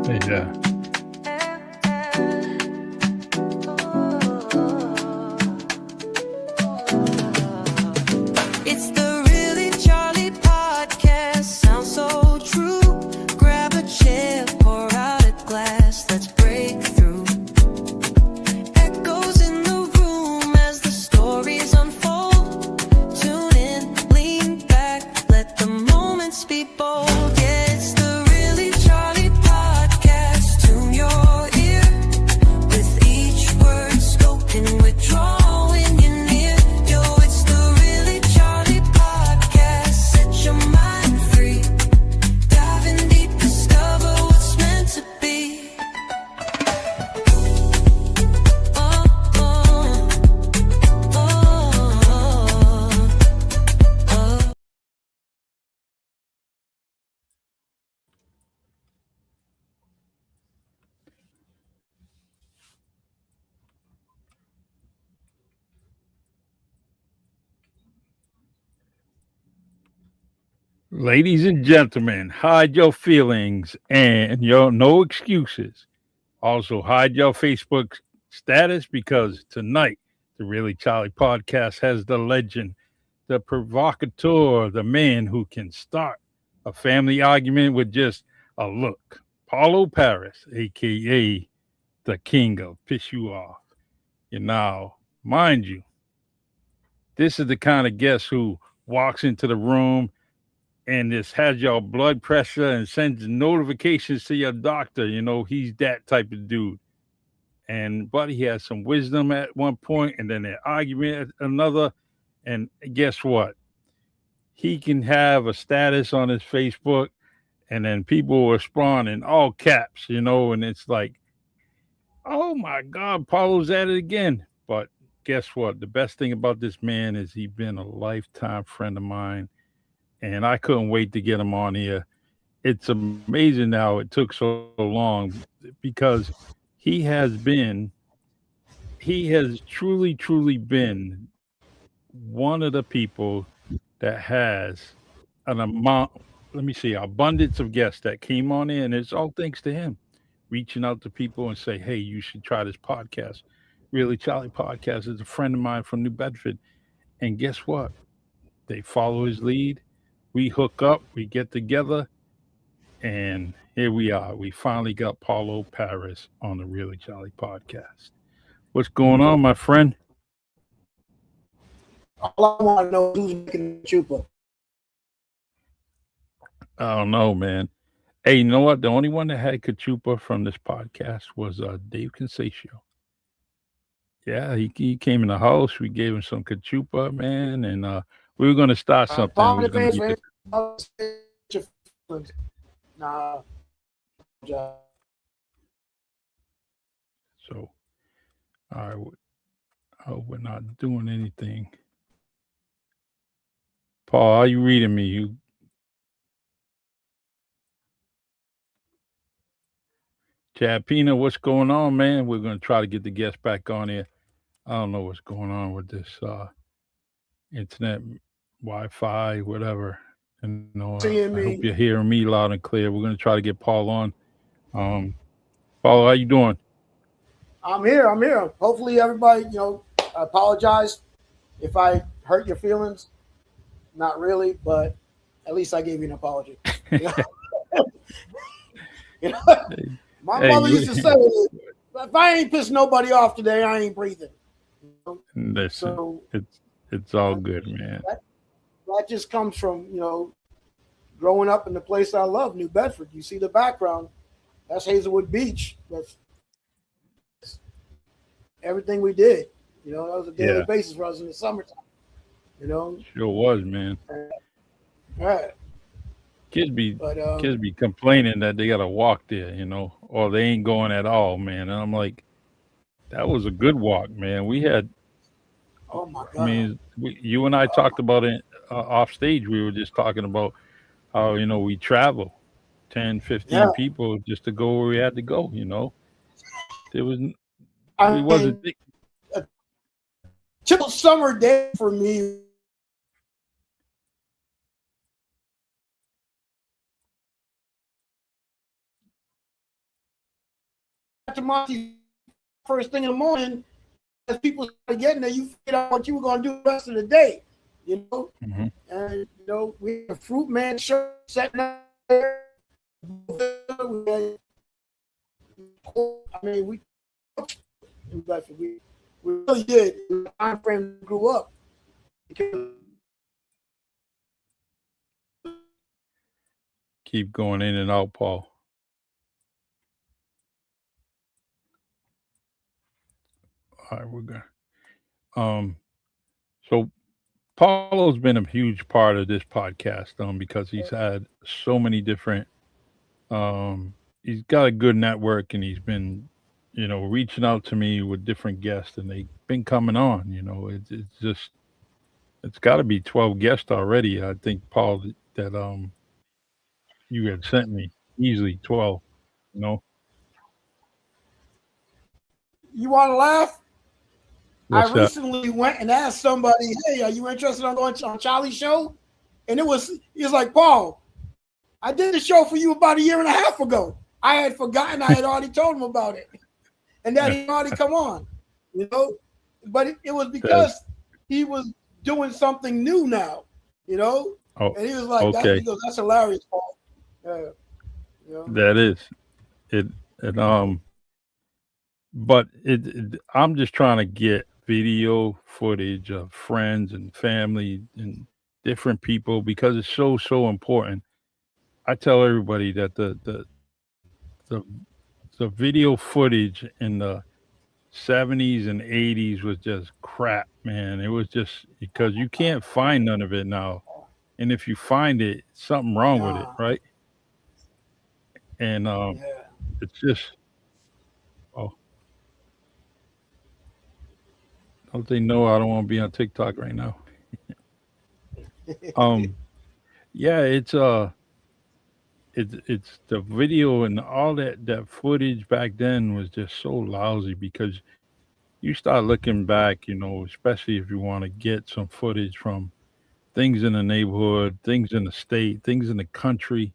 Yeah. It's the Really Charlie podcast. Sounds so true. Grab a chair, pour out a glass. Let's break through. Echoes in the room as the stories unfold. Tune in, lean back, let the moments be bold. Yeah, it's the Really Charlie podcast. Tune your ear. With each word spoken, we're drawing you near. Yo, it's the Really Charlie podcast. Set your mind free. Diving deep, discover what's meant to be. Oh, oh, oh, oh. Ladies and gentlemen, hide your feelings and your no excuses. Also, hide your Facebook status because tonight, the Really Charlie podcast has the legend, the provocateur, the man who can start a family argument with just a look. Paulo Paris, aka the king of piss you off. And now, mind you, this is the kind of guest who walks into the room and this has your blood pressure and sends notifications to your doctor. You know, he's that type of dude. And but he has some wisdom at one point and then an argument at another. And guess what? He can have a status on his Facebook and then people respond in all caps, you know, and it's like, oh my God, Paulo's at it again. But guess what? The best thing about this man is he's been a lifetime friend of mine, and I couldn't wait to get him on here. It's amazing now it took so long because he has been, he has truly been one of the people that has an amount, let me see, abundance of guests that came on in. And it's all thanks to him reaching out to people and say, hey, you should try this podcast. Really Charlie Podcast is a friend of mine from New Bedford. And guess what? They follow his lead. We hook up, we get together, and here we are. We finally got Paulo Paris on the Really Charlie Podcast. What's going on, my friend? All I want to know is who's making the chupa. I don't know, man. Hey, you know what? The only one that had Kachupa from this podcast was Dave Consatio. Yeah, he came in the house. We gave him some Kachupa, man, and we were going to start something. We were gonna get Nah. So, all right. Oh, we're not doing anything. Paul, are you reading me? You Chad Pina, what's going on, man? We're going to try to get the guest back on here. I don't know what's going on with this internet, Wi-Fi, whatever. And I hope you're hearing me loud and clear. We're going to try to get Paul on. Paul, how you doing? I'm here. Hopefully everybody, I apologize if I hurt your feelings. Not really, but at least I gave you an apology. My mother used to say, if I ain't pissed nobody off today, I ain't breathing. Listen, so it's all good, man. That just comes from, growing up in the place I love, New Bedford. You see the background. That's Hazelwood Beach. That's everything we did. That was a daily basis for us in the summertime. Sure was, man. Right. Kids be complaining that they gotta walk there, or they ain't going at all, man. And I'm like, that was a good walk, man. We had, oh my God. I mean, you and I talked about it off stage. We were just talking about how we travel 10, 15 people just to go where we had to go. There was, it wasn't a typical summer day for me. to Monty first thing in the morning. As people started getting there, you figured out what you were going to do the rest of the day. You know, and you know, we had a fruit man shirt setting up there. I mean, we really did. The time frame grew up. Keep going in and out, Paul. All right, we're good. So Paulo's been a huge part of this podcast, because he's had so many different. He's got a good network, and he's been, reaching out to me with different guests, and they've been coming on. It's just, it's got to be 12 guests already. I think, Paul, that you had sent me easily 12. You know, You want to laugh? what's I that? recently went and asked somebody, "Hey, are you interested in going on Charlie's show?" And he was like, "Paul, I did a show for you about a year and a half ago. I had forgotten I had already told him about it, and that he already come on, you know." But it was because he was doing something new now, you know. Oh, And he was like, okay. he goes, "That's hilarious, Paul." You know? That is it. But I'm just trying to get video footage of friends and family and different people because it's so important. I tell everybody that the the video footage in the 70s and 80s was just crap, man. It was just because you can't find none of it now. And if you find it, something wrong with it, Nah, right? And yeah. it's just, oh, don't they know I don't want to be on TikTok right now? Um, yeah, it's the video and all that footage back then was just so lousy because you start looking back, especially if you want to get some footage from things in the neighborhood, things in the state, things in the country,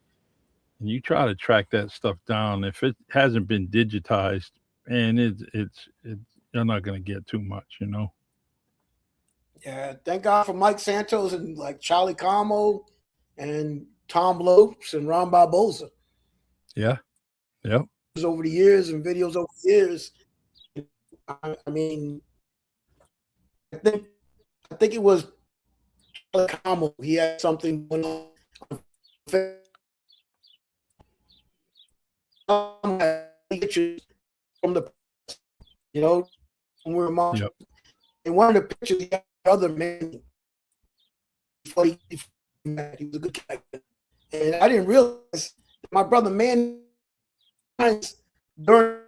and you try to track that stuff down. If it hasn't been digitized, and it's you're not gonna get too much. Yeah, thank God for Mike Santos and like Charlie Carmo and Tom Lopes and Ron Barboza. Yeah, yep, Over the years and videos over the years. I mean, I think it was Charlie Carmo. He had something going on. Pictures from the, when we were marching. yep. In one of the pictures, he had other man. Before he was a good guy. And I didn't realize that my brother man during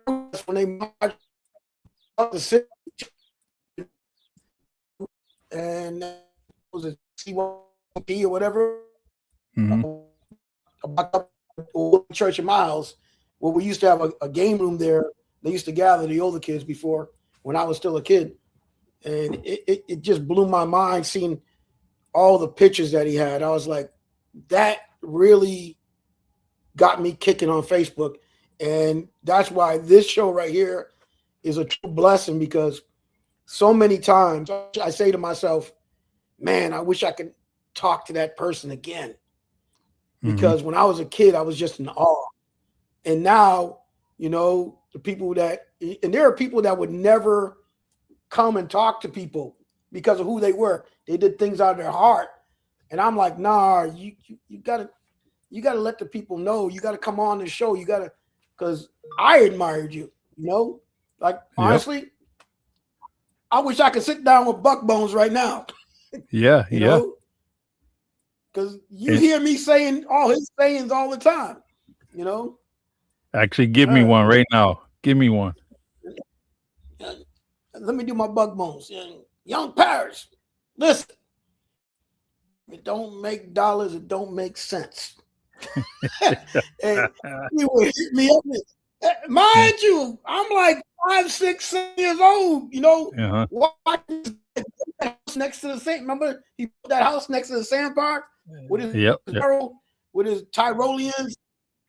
when they marched up the city, and was it C1P or whatever, Hmm. about the church of Miles, where we used to have a game room there. They used to gather the older kids before when I was still a kid. And it just blew my mind seeing all the pictures that he had. I was like, that really got me kicking on Facebook. And that's why this show right here is a true blessing, because so many times I say to myself, man, I wish I could talk to that person again. Hmm. Because when I was a kid, I was just in awe. And now, the people and there are people that would never come and talk to people because of who they were. They did things out of their heart. And I'm like, nah, you gotta let the people know. You gotta come on the show. You gotta, because I admired you, like Yep. honestly, I wish I could sit down with Buck Bones right now, Yeah, yeah. because you And hear me saying all his sayings all the time, actually, give me one right now. Give me one. Let me do my Buck Bones. Young Paris, listen, it don't make dollars, it don't make sense. And he would hit me up. Mind you, I'm like 5, 6, 7 years old, Uh-huh. watching that house next to the sand. Remember, he put that house next to the sand park with his Yep. with his Tyroleans,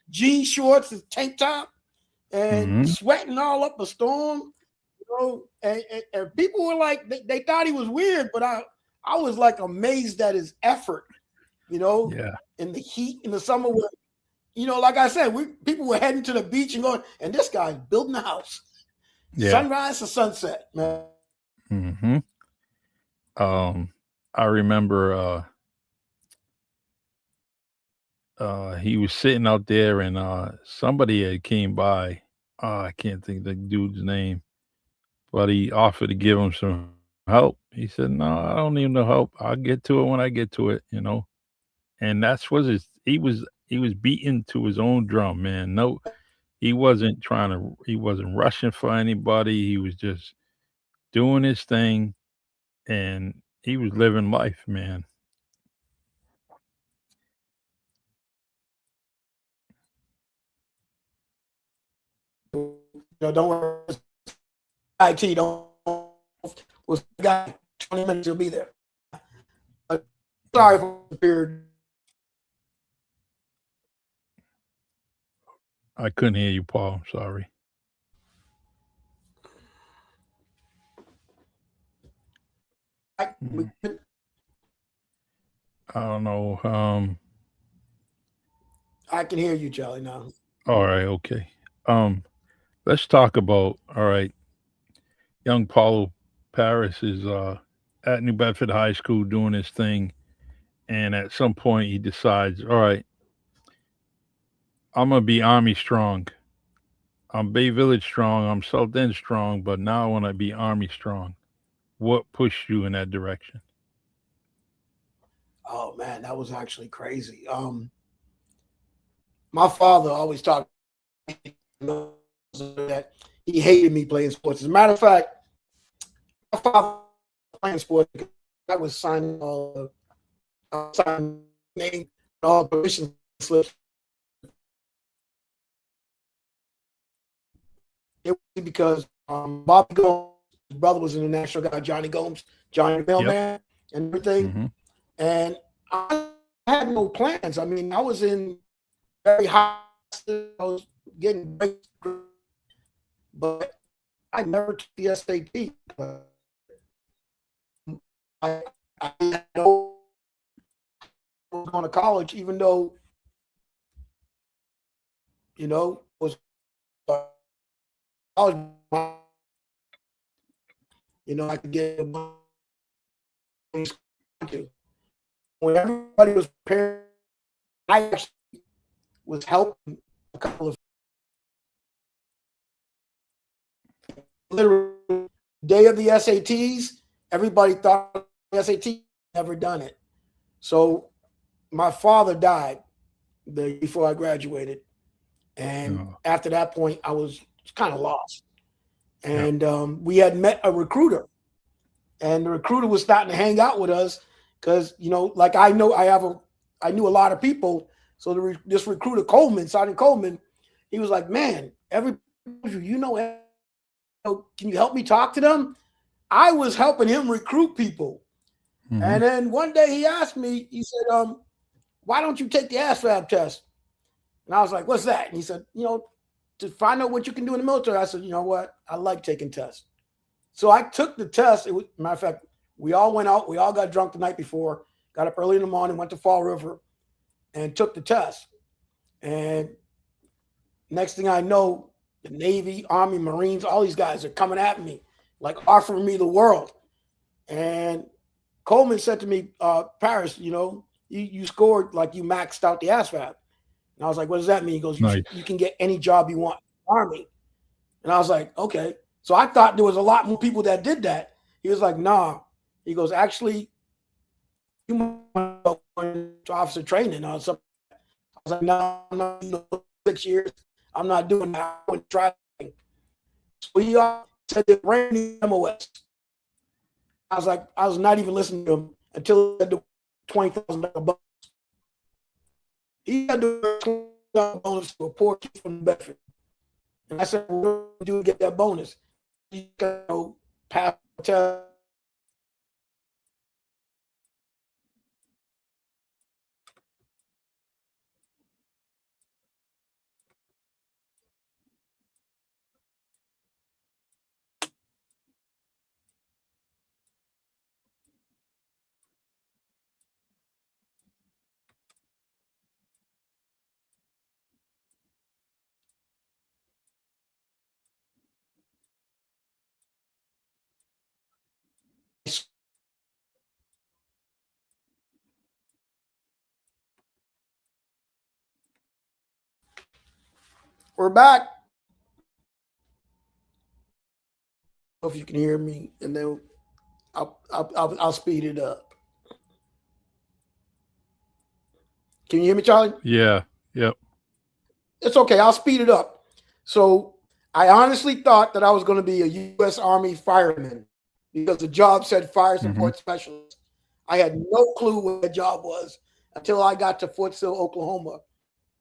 jean shorts, his tank top. and Mm-hmm. sweating all up a storm. And people were like, they thought he was weird, but I was like amazed at his effort, Yeah. in the heat in the summer. Like I said, people were heading to the beach and going, and this guy's building a house, Yeah. sunrise to sunset, man. Mm-hmm. I remember he was sitting out there and somebody had came by. I can't think of the dude's name, but he offered to give him some help. He said, "No, I don't need no help. I'll get to it when I get to it." And that's was his he was beating to his own drum, man. No, he wasn't rushing for anybody. He was just doing his thing and he was living life, man. Don't worry, IT don't. Was the guy 20 minutes? He'll be there. Sorry for the period. I couldn't hear you, Paul. I'm sorry. Mm. I don't know. I can hear you, Charlie. Now, All right, okay. Um, let's talk about all right. Young Paulo Paris is at New Bedford High School doing his thing, and at some point he decides, all right, I'm gonna be Army strong. I'm Bay Village strong. I'm South End strong, but now I want to be Army strong. What pushed you in that direction? oh man, that was actually crazy. My father always talked that he hated me playing sports. As a matter of fact, my father playing sports, I was signing all signing name all permission slips. It was because Bobby Gomes, his brother was an international guy, Johnny Gomes, Johnny the Yep. Mailman, and everything. Mm-hmm. And I had no plans. I mean, I was in very high. I was getting great, but I never took the SAT. I, I know I was going to college, even though was college. I could get when everybody was preparing. I actually was helping a couple of literally day of the SATs. Everybody thought the SAT never done it. So my father died before I graduated, and Oh, after that point, I was kind of lost. yep. And we had met a recruiter, and the recruiter was starting to hang out with us because like I knew a lot of people. So this recruiter Sergeant Coleman, he was like, "Man, can you help me talk to them?" I was helping him recruit people, Mm-hmm. and then one day he asked me, he said, "Why don't you take the ASVAB test?" And I was like, "What's that?" And he said, "To find out what you can do in the military." I said, "You know what? I like taking tests." So I took the test. Matter of fact, we all went out. We all got drunk the night before, got up early in the morning, went to Fall River, and took the test. And next thing I know, the Navy, Army, Marines, all these guys are coming at me, like offering me the world. And Coleman said to me, Paris, you scored, like you maxed out the ASVAB. And I was like, what does that mean? He goes, Nice. you can get any job you want in the Army. And I was like, okay. So I thought there was a lot more people that did that. He was like, nah. He goes, actually, you might go into officer training or something. I was like, no, I'm not doing 6 years. I'm not doing that. I went try. So he said the brand new MOS. I was like, I was not even listening to him until he had the $20,000 bonus. He had the $20,000 bonus for a poor kid from Bedford. And I said, what do you do to get that bonus? You pass the test. We're back. If you can hear me, and then I'll speed it up. Can you hear me, Charlie? Yeah. Yep. It's okay. I'll speed it up. So I honestly thought that I was going to be a U.S. Army fireman because the job said fire support specialist. I had no clue what the job was until I got to Fort Sill, Oklahoma.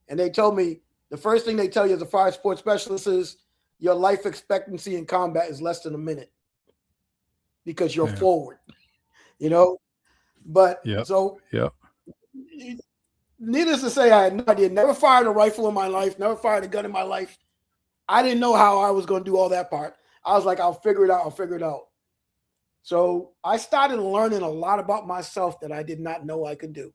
And they told me the first thing they tell you as a fire support specialist is your life expectancy in combat is less than a minute because you're forward, you know? But so needless to say, I had no idea. Never fired a rifle in my life, never fired a gun in my life. I didn't know how I was going to do all that part. I was like, I'll figure it out. So I started learning a lot about myself that I did not know I could do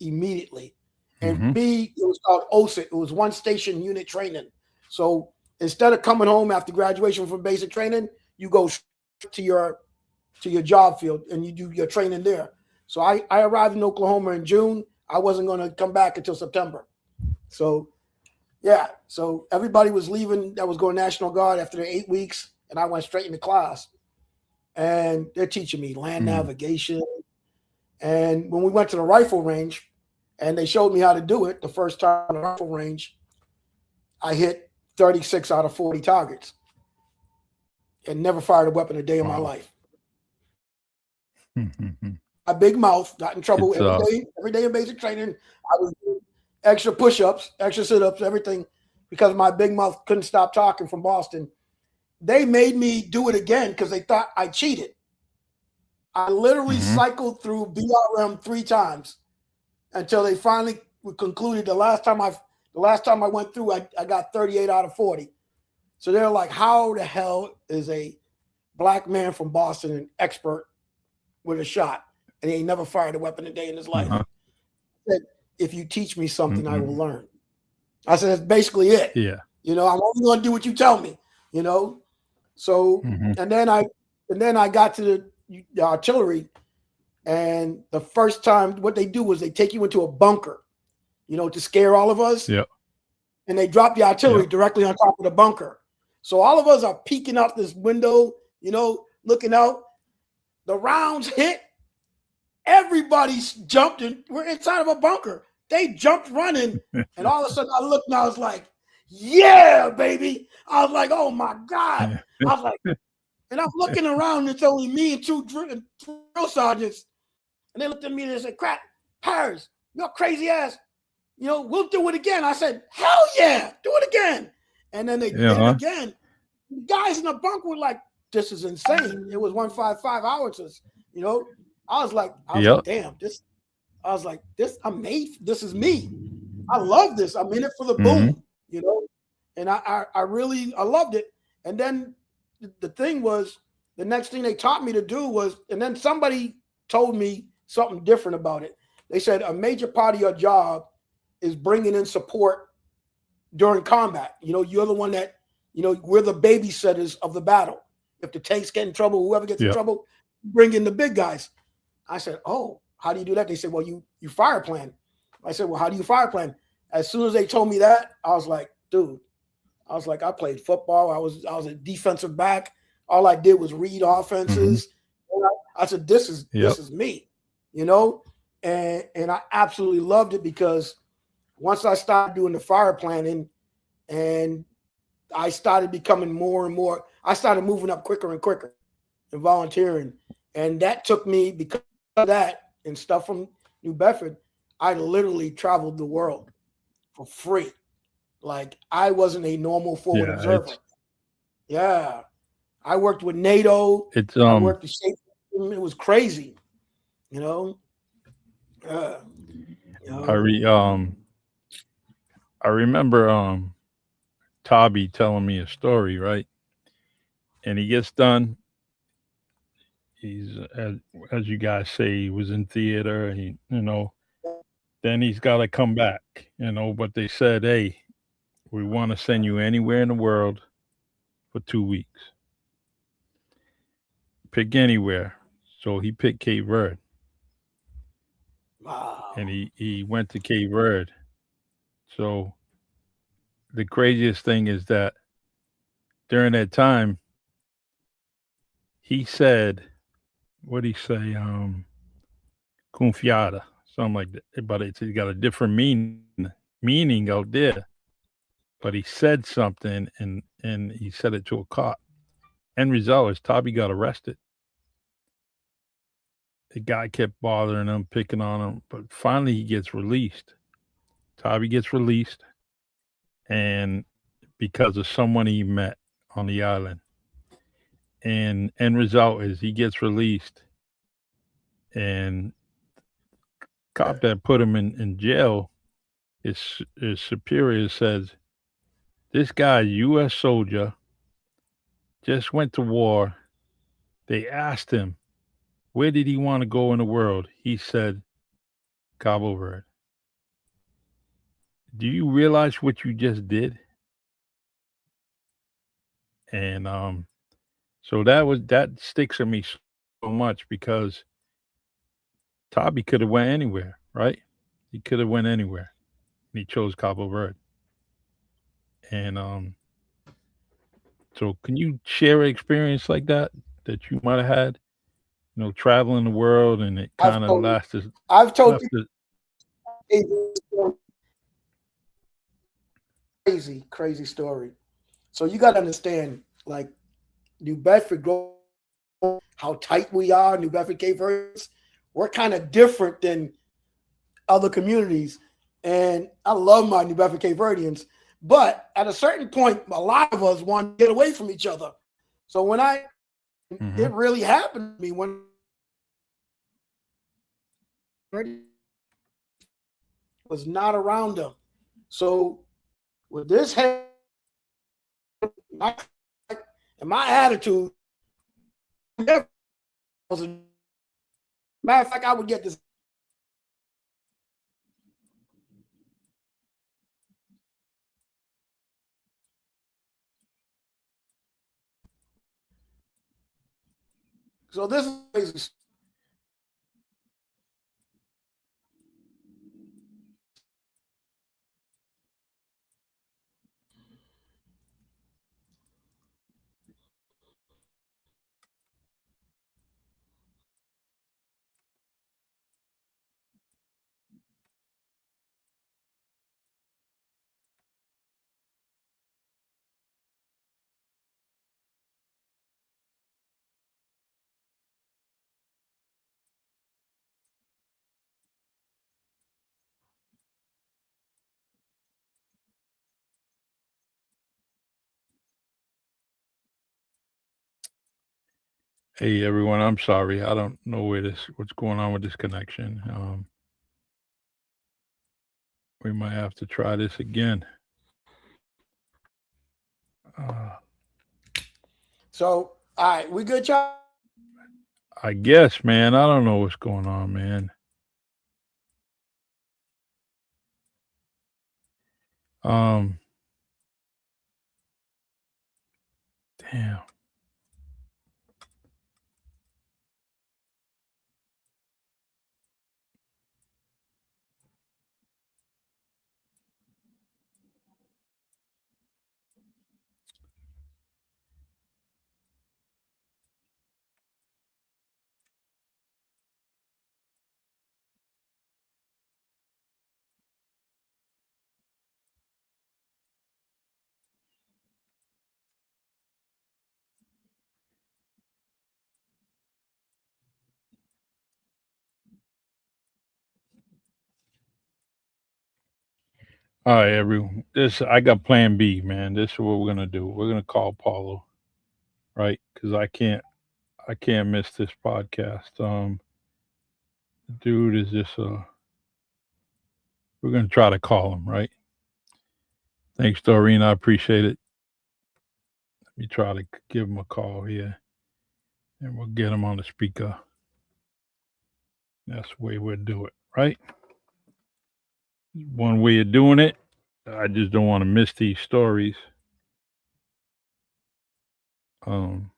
immediately. And B, it was called OSIT. It was one station unit training. So instead of coming home after graduation from basic training, you go to your job field and you do your training there. So I arrived in Oklahoma in June. I wasn't going to come back until September. So yeah, so everybody was leaving that was going National Guard after the 8 weeks, and I went straight into class. And they're teaching me land navigation. And when we went to the rifle range and they showed me how to do it, the first time on the rifle range, I hit 36 out of 40 targets and never fired a weapon a day in my life. A big mouth, got in trouble every day in basic training. I was doing extra push-ups, extra sit-ups, everything, because my big mouth couldn't stop talking from Boston. They made me do it again because they thought I cheated. I literally cycled through BRM 3 times until they finally concluded the last time I went through, I got 38 out of 40. So they're like, how the hell is a black man from Boston an expert with a shot? And he ain't never fired a weapon a day in his life. I said, if you teach me something, I will learn. I said, that's basically it. Yeah. You know, I'm only going to do what you tell me, you know? So, and then I got to the artillery, and the first time what they do was they take you into a bunker, you know, to scare all of us. Yeah. And they drop the artillery directly on top of the bunker. So all of us are peeking out this window, you know, looking out. The rounds hit. Everybody's jumped and we're inside of a bunker. They jumped running. And all of a sudden I looked and I was like, yeah, baby. I was like, oh my God. I was like, and I'm looking around, and it's only me and two drill sergeants. And they looked at me and they said, crap, Paris, you're crazy ass. You know, we'll do it again. I said, hell yeah, do it again. And then they did it again. The guys in the bunk were like, this is insane. It was 155 hours, you know. I was like, damn, this is me. I love this. I'm in it for the boom, you know. And I really loved it. And then the thing was, the next thing they taught me to do was, and then somebody told me something different about it. They said a major part of your job is bringing in support during combat. You know, you're the one that, you know, we're the babysitters of the battle. If the tanks get in trouble, whoever gets in trouble, bring in the big guys. I said, oh, how do you do that? They said, well, you fire plan. I said, well, how do you fire plan? As soon as they told me that, I was like, dude, I played football. I was a defensive back. All I did was read offenses. I said, this is me, you know? And I absolutely loved it because once I started doing the fire planning and I started becoming more and more, I started moving up quicker and quicker and volunteering. And that took me, because of that and stuff from New Bedford, I literally traveled the world for free. Like, I wasn't a normal forward observer. Yeah. I worked with NATO. I worked with Shape. It was crazy, you know? I remember Tobby telling me a story, right? And he gets done. He's, as you guys say, he was in theater. He, you know, then he's got to come back, you know. But they said, hey, we want to send you anywhere in the world for 2 weeks. Pick anywhere. So he picked Cape Verde. Wow. And he went to Cape Verde. So the craziest thing is that during that time, he said, what did he say? Confiada, something like that. But it's got a different meaning out there. But he said something, and he said it to a cop. End result is Tabby got arrested. The guy kept bothering him, picking on him, but finally he gets released. Tabby gets released, and because of someone he met on the island. And end result is he gets released, and cop that put him in jail, his superior says, this guy, U.S. soldier, just went to war. They asked him, where did he want to go in the world? He said, Cabo Verde. Do you realize what you just did? And so that sticks with me so much because Tabby could have went anywhere, right? He could have went anywhere. And he chose Cabo Verde. And so can you share an experience like that you might have had? Traveling the world and it I've kind of told lasted I've told left it. people crazy story. So you got to understand, like New Bedford, how tight we are, New Bedford, Cape Verdeans, we're kind of different than other communities. And I love my New Bedford, Cape Verdeans, but at a certain point, a lot of us want to get away from each other. So Hmm. it really happened to me when I was not around them. So with this head and my attitude, matter of fact, I would get this. So this is crazy. Hey everyone, I'm sorry. I don't know what's going on with this connection. We might have to try this again. Uh, So all right, we good, y'all? I guess, man. I don't know what's going on, man. Um, damn. All right, everyone. This I got Plan B, man. This is what we're gonna do. We're gonna call Paulo, right? Because I can't miss this podcast. Dude is just we're gonna try to call him, right? Thanks, Doreen. I appreciate it. Let me try to give him a call here, and we'll get him on the speaker. That's the way we'll do it, right? One way of doing it. I just don't want to miss these stories. Um,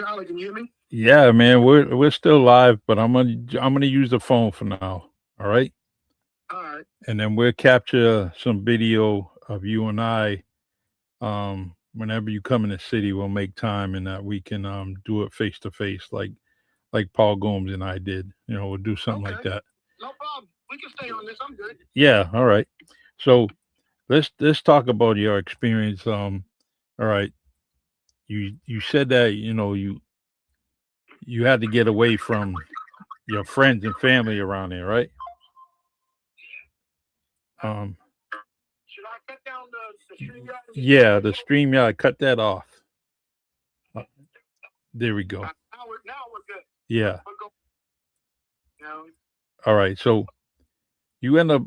Charlie, can you hear me? Yeah, man, we're still live, but I'm gonna use the phone for now. All right, All right. and then we'll capture some video of you and I. Whenever you come in the city, we'll make time and that we can do it face to face, like Paul Gomes and I did. We'll do something like that. No problem. We can stay on this. I'm good. Yeah. All right. So let's talk about your experience. All right. You said that you had to get away from your friends and family around there, right? Should I cut down the StreamYard? Yeah, the StreamYard, cut that off. There we go. Now we're good. Yeah. We'll go. Now, All right. So you end up,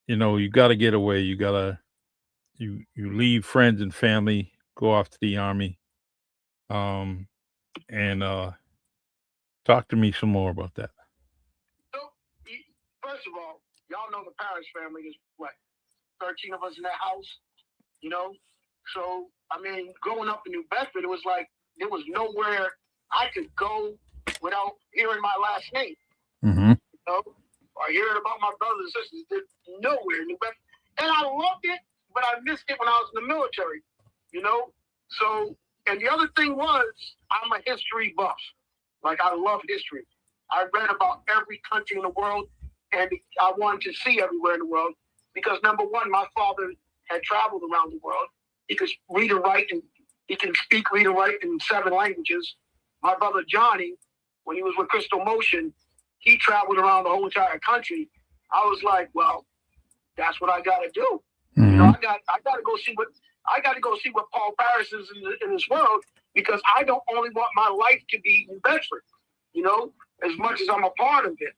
you got to get away. You leave friends and family, go off to the army. And talk to me some more about that. so, first of all, y'all know the Paris family is what? 13 of us in that house, So, I mean, growing up in New Bedford, it was like there was nowhere I could go without hearing my last name, Mm-hmm. or hearing about my brothers and sisters. There's nowhere in New Bedford. And I loved it, but I missed it when I was in the military, So, and the other thing was, I'm a history buff. Like, I love history. I read about every country in the world, and I wanted to see everywhere in the world because, number one, my father had traveled around the world. He could read and write, and he can speak, read, and write in 7 languages. My brother Johnny, when he was with Crystal Motion, he traveled around the whole entire country. I was like, well, that's what I got to do. Mm-hmm. I got to go see what Paulo Paris is in this world, because I don't only want my life to be in Bedford, as much as I'm a part of it.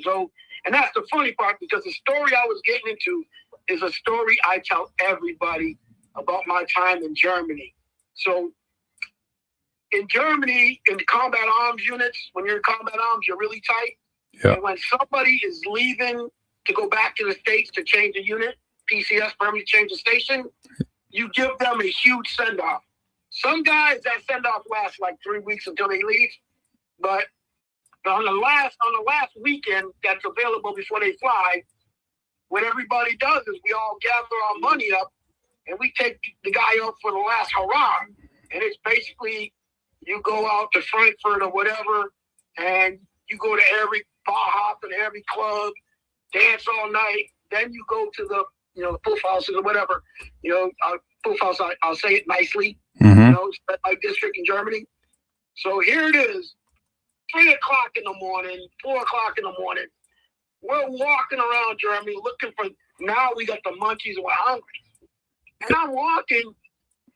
So, and that's the funny part, because the story I was getting into is a story I tell everybody about my time in Germany. So, in Germany, in the combat arms units, when you're in combat arms, you're really tight. Yeah. And when somebody is leaving to go back to the States to change a unit, PCS, permanently change the station, you give them a huge send-off. Some guys, that send-off lasts like 3 weeks until they leave. But on the last weekend that's available before they fly, what everybody does is we all gather our money up and we take the guy out for the last hurrah. And it's basically, you go out to Frankfurt or whatever, and you go to every bar hop and every club, dance all night. Then you go to the Puff houses or whatever. Puff house, I'll say it nicely. Mm-hmm. My district in Germany. So here it is, 3 o'clock in the morning, 4 o'clock in the morning. We're walking around Germany looking for, now we got the monkeys and we're hungry. And I'm walking,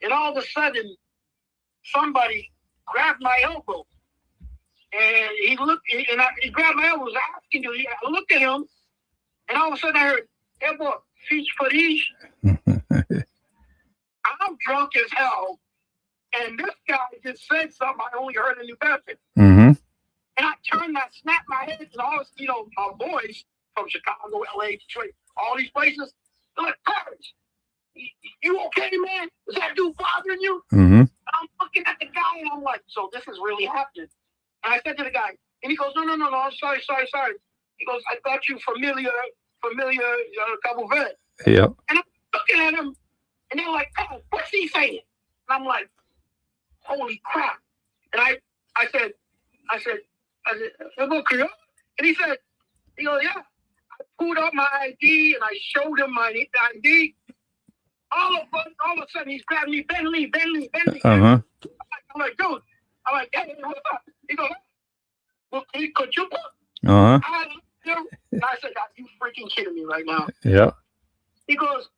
and all of a sudden, somebody grabbed my elbow. And he grabbed my elbow, was asking to, I looked at him, and all of a sudden I heard, "Ever Fish Paris." I'm drunk as hell, and this guy just said something I only heard in New Bedford. Mm-hmm. And I turned, I snapped my head, and all my boys from Chicago, LA, Detroit, all these places, they're like, "Paris, you okay, man? Is that dude bothering you?" Mm-hmm. I'm looking at the guy, and I'm like, so this is really happening. And I said to the guy, and he goes, no, I'm sorry. He goes, I got you familiar Cabo Verdean. Yeah. And I'm looking at him, and they're like, "Oh, what's he saying?" And I'm like, holy crap. And I said, "Hello, Creole?" And he goes, "Yeah." I pulled out my ID, and I showed him my ID. All of a sudden, he's grabbing me, Bentley. Uh-huh. I'm like, dude. I'm like, "Hey, what's up?" He goes, "Well, could you?" Uh-huh. And I said, "Are you freaking kidding me right now?" Yeah. He goes,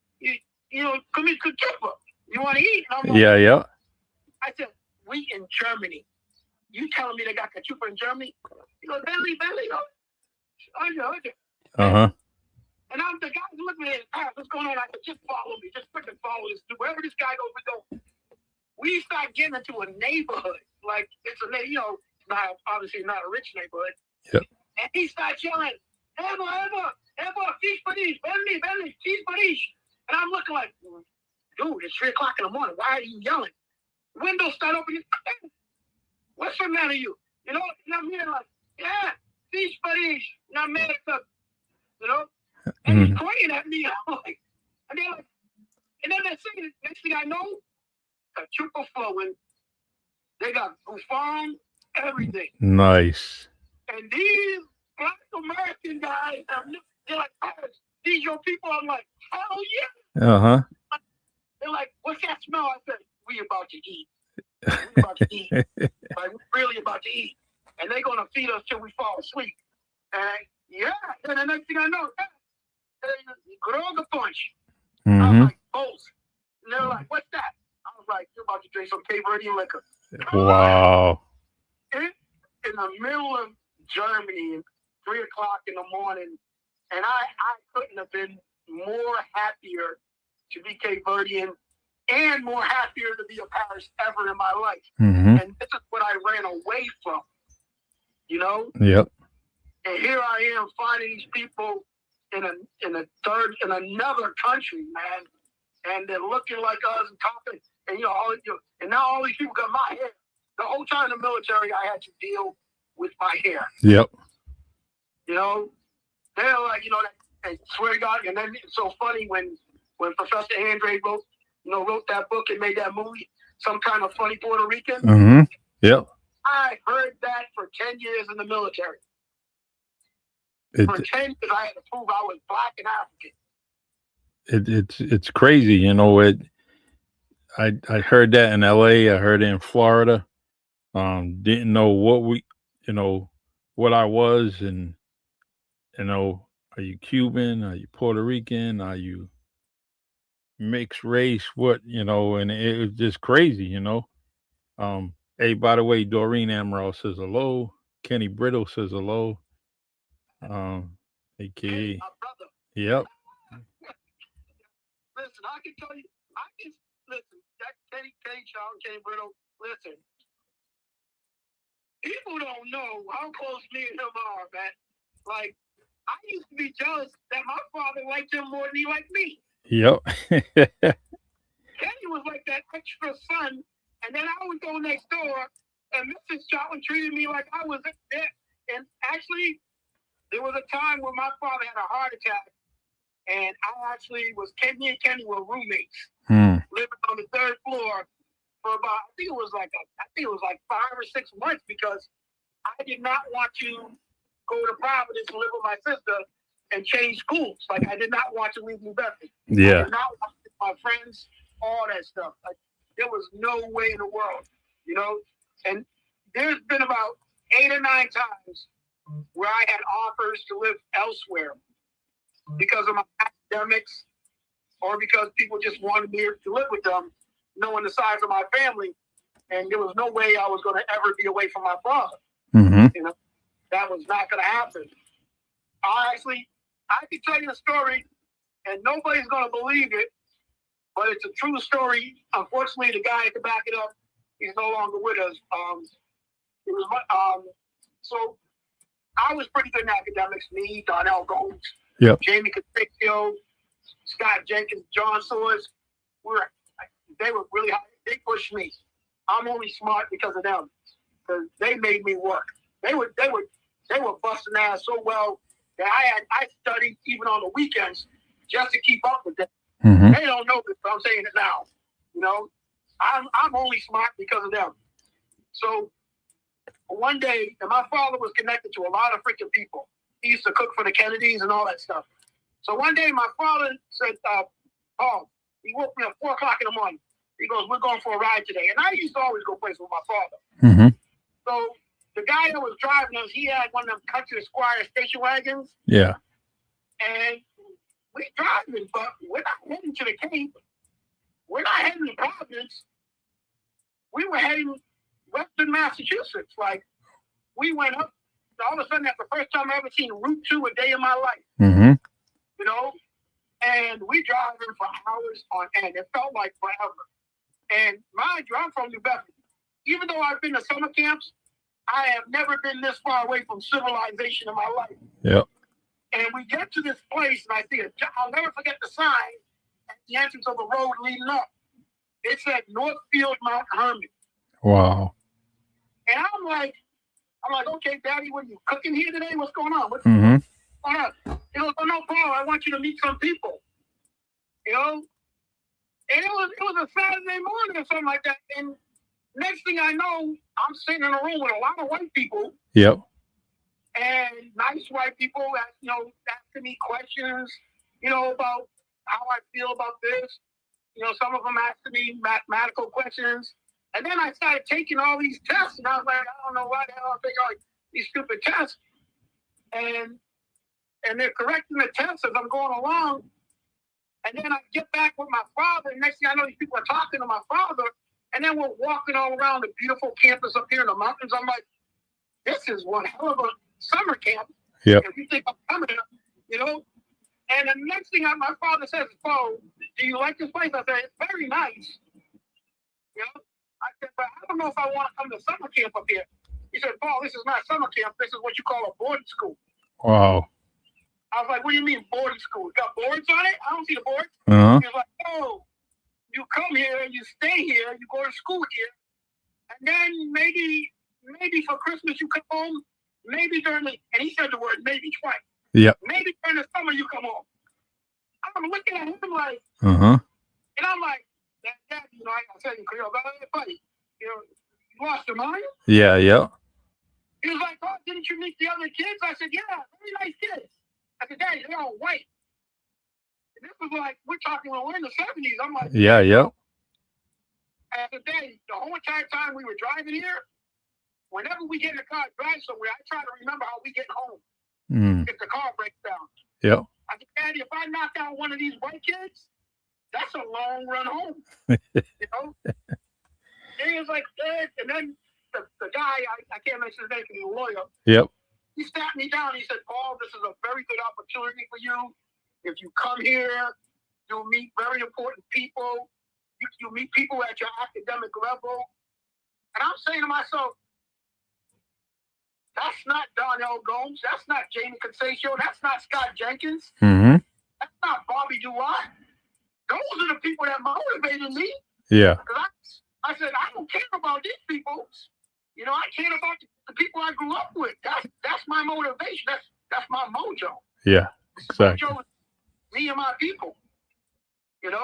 "Come here, Kuchupa. You want to eat?" And I'm like, Yeah. I said, "We in Germany. You telling me they got Kuchupa in Germany?" He goes, Bentley. Okay. Uh-huh. And I'm the guys looking at it, what's going on? I said, just follow me. Just freaking follow this. Wherever this guy goes, we go. We start getting into a neighborhood. Like, it's obviously not a rich neighborhood. Yep. And he starts yelling, Ever, fish Paris, Bentley, fish Paris. And I'm looking like, dude, it's 3 o'clock in the morning. Why are you yelling? Windows start opening. what's the matter you? You know, and I'm here like, yeah, fish Paris, not America. You know? And he's pointing at me. I'm like, and they're like, and then next thing I know, a triple flowing. They got Buffon, everything. Nice. And these Black American guys, they're like, oh, these your people? I'm like, hell yeah. Uh-huh. They're like, what's that smell? I said, we about to eat. We about to eat. Like, we're really about to eat. And they're going to feed us till we fall asleep. And yeah, and the next thing I know, grow the punch. I was like, both. And they're like, what's that? I was like, you're about to drink some Cabo Verdean liquor. Wow. In the middle of Germany, 3 o'clock in the morning, and I couldn't have been more happier to be Cape Verdean and more happier to be a Paris ever in my life. And this is what I ran away from, you know? Yep. And here I am finding these people in another country, man, and they're looking like us and talking, and and now all these people got my hair. The whole time in the military, I had to deal with my hair. Yep. You know, they're like, I swear to God, and then it's so funny when Professor Andre wrote that book and made that movie, Some Kind of Funny Puerto Rican. Yep. I heard that for 10 years in the military. For 10 years, I had to prove I was Black and African. It's crazy, you know. I heard that in LA. I heard it in Florida. Didn't know what I was, and are you Cuban? Are you Puerto Rican? Are you mixed race? What, and it was just crazy, Hey, by the way, Doreen Amaral says hello. Kenny Brittle says hello. AKA. Yep. Listen, I can tell you, listen, that Kenny Shaw and Kenny Brittle, listen. People don't know how close me and him are, man. Like, I used to be jealous that my father liked him more than he liked me. Yep. Kenny was like that extra son, and then I would go next door, and Mrs. Chatwin treated me like I was there. And actually, there was a time when my father had a heart attack, and me and Kenny were roommates, living on the 3rd floor for about, I think it was like 5 or 6 months, because I did not want to go to Providence and live with my sister and change schools. Like, I did not want to leave New Bedford. Yeah. I did not want to my friends, all that stuff. Like, there was no way in the world, And there's been about 8 or 9 times where I had offers to live elsewhere because of my academics, or because people just wanted me to live with them, knowing the size of my family, and there was no way I was going to ever be away from my father. That was not going to happen. I can tell you a story, and nobody's going to believe it, but it's a true story. Unfortunately, the guy to back it up, he's no longer with us. So I was pretty good in academics. Me, Donnell Gomes, Jamie Castillo, Scott Jenkins, John Sewers. They were really high. They pushed me. I'm only smart because of them, because they made me work. They were busting ass so well that I studied even on the weekends just to keep up with them. They don't know this, but I'm saying it now. I'm only smart because of them. So one day, and my father was connected to a lot of freaking people. He used to cook for the Kennedys and all that stuff. So one day, my father said, Paul, he woke me up 4 o'clock in the morning. He goes, we're going for a ride today. And I used to always go places with my father. So the guy that was driving us, he had one of them Country Squire station wagons. Yeah. And we're driving, but we're not heading to the Cape. We're not heading to Providence. We were heading Western Massachusetts. Like, we went up. All of a sudden, that's the first time I ever seen Route 2 a day in my life. And we driving for hours on end. It felt like forever. And mind you, I'm from New Bedford. Even though I've been to summer camps, I have never been this far away from civilization in my life. Yep. And we get to this place, and I see I'll never forget the sign at the entrance of the road leading up. It said Northfield Mount Hermon. Wow. And I'm like, okay, Daddy, what are you cooking here today? What's going on? What's going on? He goes, oh no, Paul, I want you to meet some people. You know? And it was a Saturday morning or something like that. And next thing I know, I'm sitting in a room with a lot of white people. Yep. And nice white people, asking me questions, about how I feel about this. Some of them asking me mathematical questions. And then I started taking all these tests, and I was like, I don't know why the hell I'm taking all these stupid tests. And they're correcting the tests as I'm going along. And then I get back with my father, and next thing I know, these people are talking to my father. And then we're walking all around the beautiful campus up here in the mountains. I'm like, this is one hell of a summer camp. Yep. If you think I'm coming, And the next thing my father says, Paul, do you like this place? I said, it's very nice. I said, but I don't know if I want to come to summer camp up here. He said, Paul, this is not summer camp. This is what you call a boarding school. Wow. I was like, what do you mean boarding school? It got boards on it? I don't see the boards. Uh-huh. He was like, oh, you come here, you stay here, you go to school here, and then maybe for Christmas you come home, maybe and he said the word maybe twice. Yeah. Maybe during the summer you come home. I'm looking at him like, and I'm like, Dad, I said in Creole, hey, buddy, you lost your mind? Yeah. He was like, oh, didn't you meet the other kids? I said, yeah, very nice kids. I said, Daddy, they're all white. And this was like, we're talking when we're in the 70s. I'm like, yeah. And I said, Daddy, the whole entire time we were driving here, whenever we get in the car and drive somewhere, I try to remember how we get home. If the car breaks down. Yep. I said, Daddy, if I knock out one of these white kids, that's a long run home. And he was like, and then the guy, I can't mention his name because he's a lawyer. Yep. He sat me down. He said, Paul, this is a very good opportunity for you. If you come here, you'll meet very important people. You meet people at your academic level. And I'm saying to myself, that's not Darnell Gomes. That's not Jamie Concesio. That's not Scott Jenkins. That's not Bobby Duarte. Those are the people that motivated me. Yeah. I said, I don't care about these people. I care about the people I grew up with. That's my motivation. That's my mojo. Yeah, exactly. Mojo is me and my people. And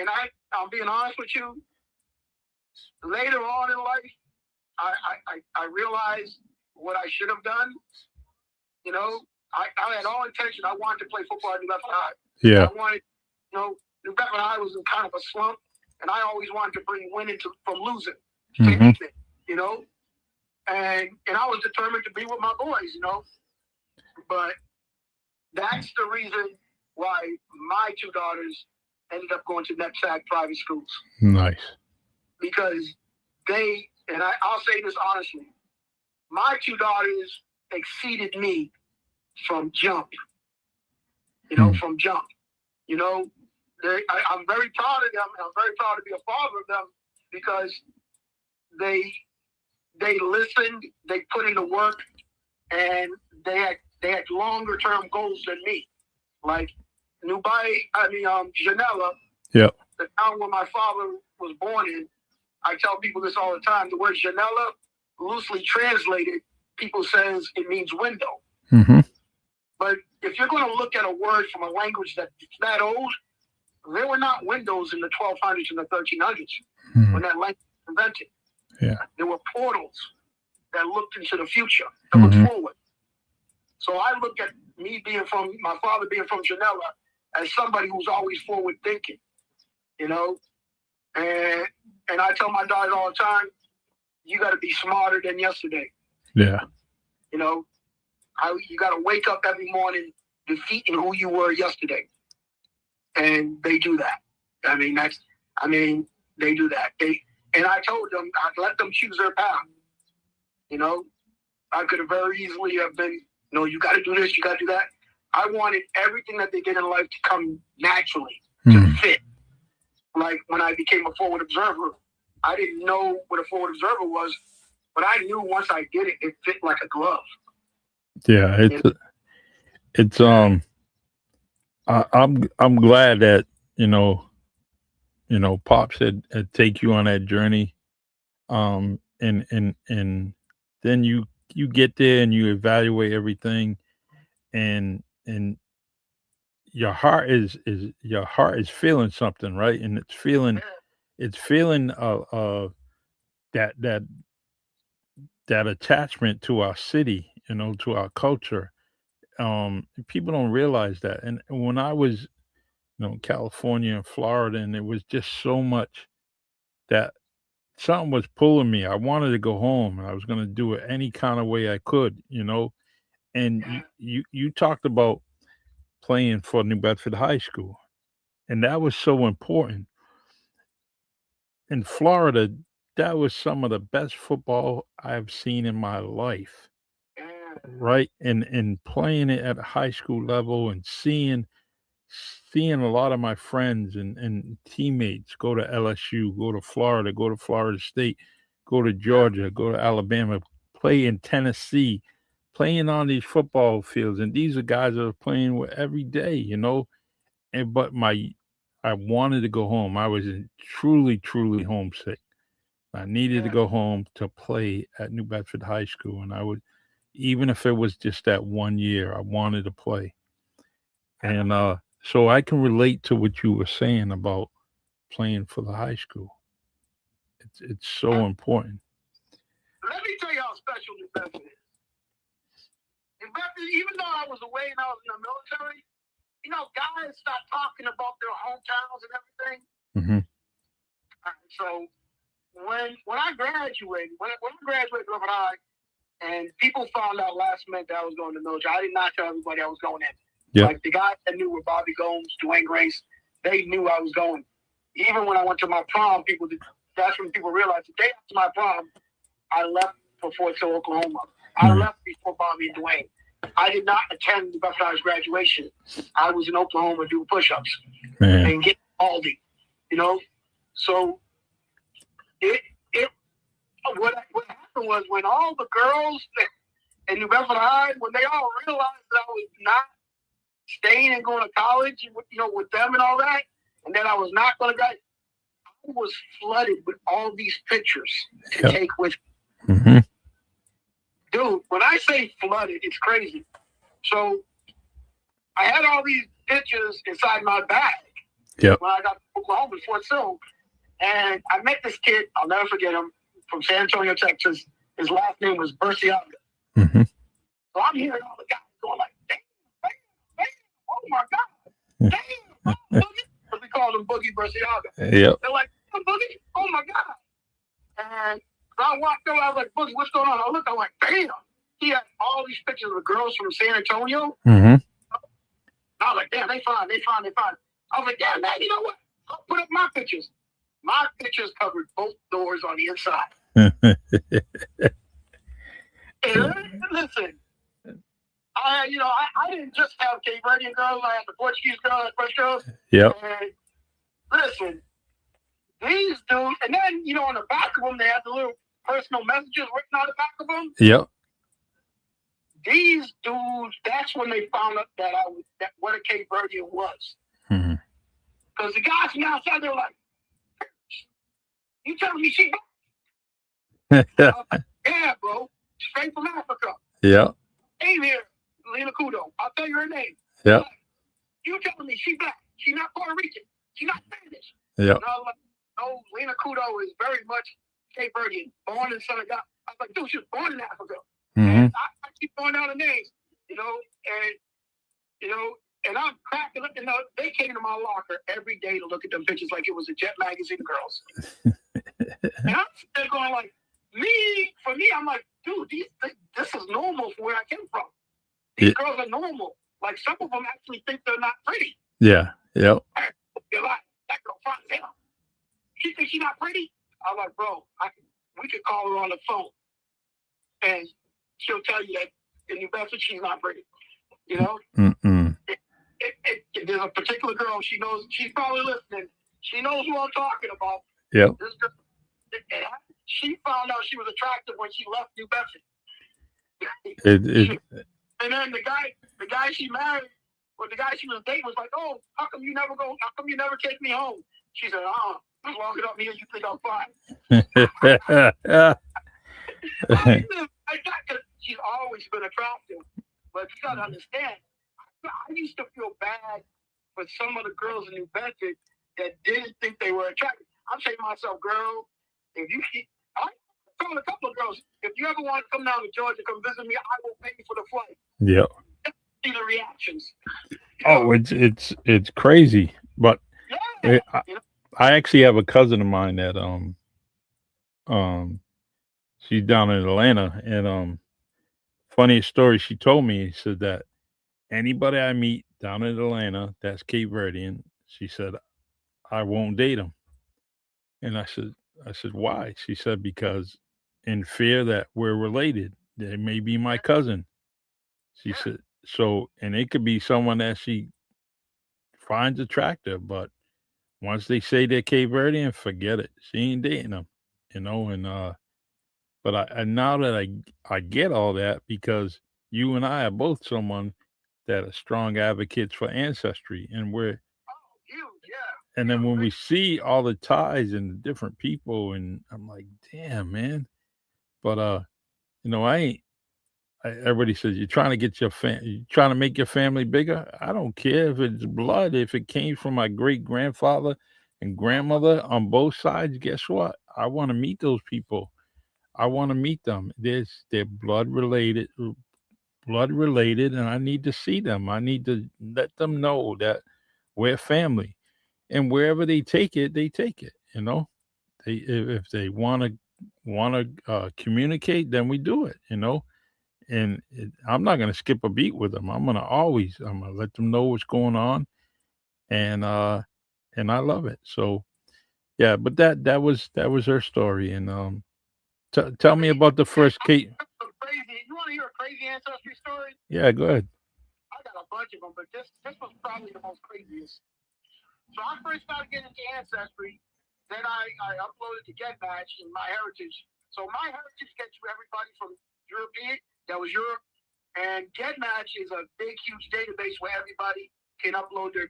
I'm being honest with you. Later on in life, I realized what I should have done. I had all intention. I wanted to play football at New Bedford High. Yeah. I wanted, New Bedford High was in kind of a slump, and I always wanted to bring winning from losing to anything, And I was determined to be with my boys, But that's the reason why my two daughters ended up going to NEPSAC private schools. Nice. Because I'll say this honestly, my two daughters exceeded me from jump. From jump. I'm very proud of them. I'm very proud to be a father of them because they listened, they put in the work, and they had longer term goals than me. Like Janella, the town where my father was born in. I tell people this all the time. The word Janella, loosely translated, people says it means window. But if you're going to look at a word from a language that's that old, there were not windows in the 1200s and the 1300s when that language was invented. Yeah. There were portals that looked into the future, that looked forward. So I look at my father being from Janella as somebody who's always forward thinking, And I tell my daughters all the time, you got to be smarter than yesterday. Yeah. You got to wake up every morning defeating who you were yesterday. And they do that. They do that. And I told them, I'd let them choose their path. I could have very easily have been, you got to do this, you got to do that. I wanted everything that they did in life to come naturally, to fit. Like when I became a forward observer, I didn't know what a forward observer was, but I knew once I did it, it fit like a glove. Yeah, I'm glad that Pops had take you on that journey. and then you get there and you evaluate everything, and your heart is feeling something, right? And it's feeling that that attachment to our city, to our culture. People don't realize that. And when I was, in California and Florida, and it was just so much that something was pulling me. I wanted to go home, and I was going to do it any kind of way I could. And you talked about playing for New Bedford High School, and that was so important. In Florida, that was some of the best football I've seen in my life, right? And playing it at a high school level and seeing a lot of my friends and teammates go to LSU, go to Florida State, go to Georgia, go to Alabama, play in Tennessee, playing on these football fields. And these are guys that are playing with every day. And but I wanted to go home. I was truly, truly homesick. I needed to go home to play at New Bedford High School, and I would, even if it was just that 1 year, I wanted to play. And so I can relate to what you were saying about playing for the high school. It's so important. Let me tell you how special New Bedford is. New Bedford, even though I was away and I was in the military, guys start talking about their hometowns and everything. Mm-hmm. So when I graduated, when I graduated from High, and people found out last minute that I was going to the military, I did not tell everybody I was going in. Yeah. Like the guys that knew were Bobby Gomes, Dwayne Grace, they knew I was going. Even when I went to my prom, that's when people realized the day after my prom, I left for Fort Sill, Oklahoma. I left before Bobby and Dwayne. I did not attend the Bedford High's graduation. I was in Oklahoma doing push-ups and getting Aldi, So what happened was when all the girls in New Bedford High, when they all realized that I was not staying and going to college, with them and all that, and then I was not going to graduate, I was flooded with all these pictures to take with me. Mm-hmm. Dude, when I say flooded, it's crazy. So I had all these pictures inside my bag when I got to Oklahoma in Fort Sill. And I met this kid, I'll never forget him, from San Antonio, Texas. His last name was Berciaga. Mm-hmm. So I'm hearing all the guys going like, damn, oh my God, damn, Boogie. We called him Boogie Berciaga. Yep. They're like, oh, Boogie, oh my God. And I walked over, I was like, Boogie, what's going on? I looked, I'm like, damn. He had all these pictures of the girls from San Antonio. Mm-hmm. I was like, damn, they fine. I was like, damn, man, you know what? I'll put up my pictures. My pictures covered both doors on the inside. And listen, I didn't just have Cape Verdean girls. I had the Portuguese girls, French girls. Yep. And listen, these dudes, and then, on the back of them, they had the little personal messages written on the back of them. Yep. These dudes, that's when they found out that what a Cape Verdean was. Mm-hmm. Because the guys from outside, they were like, you telling me she black? Like, yeah, bro. Straight from Africa. Yeah. Hey there, Lena Kudo. I'll tell you her name. Yeah. Like, you telling me she black? She not Puerto Rican. She not Spanish. Yeah. And I was like, no, Lena Kudo is very much Cape Verdean, born in Senegal. I was like, dude, she was born in Africa. Mm-hmm. And I keep going down the names, and I'm cracking up. They came to my locker every day to look at them pictures like it was a Jet Magazine girls. And I'm there going like, for me, I'm like, dude, this is normal from where I came from. These girls are normal. Like, some of them actually think they're not pretty. Yeah. Yep. You're like, that girl fine as hell. She thinks she's not pretty? I'm like, bro, we could call her on the phone. And she'll tell you that in New Bedford, she's not pretty. Mm-mm. There's a particular girl, she knows, she's probably listening. She knows who I'm talking about. Yep. This girl, she found out she was attractive when she left New Bedford. And then the guy she married, or the guy she was dating was like, oh, how come you never take me home? She said, I'm long enough here, you think I'm fine. She's always been attractive, but you gotta understand. I used to feel bad for some of the girls in New Bedford that didn't think they were attractive. I'm saying to myself, girl, if you keep, I told a couple of girls, if you ever want to come down to Georgia, come visit me, I will pay for the flight. Yeah. See the reactions. Oh, it's crazy, but Yeah. I actually have a cousin of mine that um she's down in Atlanta, and funniest story she told me, said that anybody I meet down in Atlanta that's Cape Verdean, she said I won't date them. And I said why? She said because in fear that we're related, they may be my cousin. She said so, and it could be someone that she finds attractive, but once they say they're Cape Verdean, forget it. She ain't dating them, and but I now that I get all that because you and I are both someone that are strong advocates for ancestry, and we're and then when we see all the ties and the different people, and I'm like, damn, man. But I ain't. Everybody says you're trying to get you're trying to make your family bigger. I don't care if it's blood. If it came from my great grandfather and grandmother on both sides, guess what? I want to meet those people. I want to meet them. They're blood related, and I need to see them. I need to let them know that we're family, and wherever they take it, they take it. They if they want to communicate, then we do it. And I'm not gonna skip a beat with them. I'm gonna let them know what's going on, and I love it. So yeah, but that was her story, and tell me about the first Kate. Crazy. You want to hear a crazy ancestry story? Yeah, go ahead. I got a bunch of them, but this was probably the most craziest. So I first started getting into ancestry. Then I uploaded to GetMatch and MyHeritage. So MyHeritage gets you everybody from European, that was Europe, and GetMatch is a big, huge database where everybody can upload their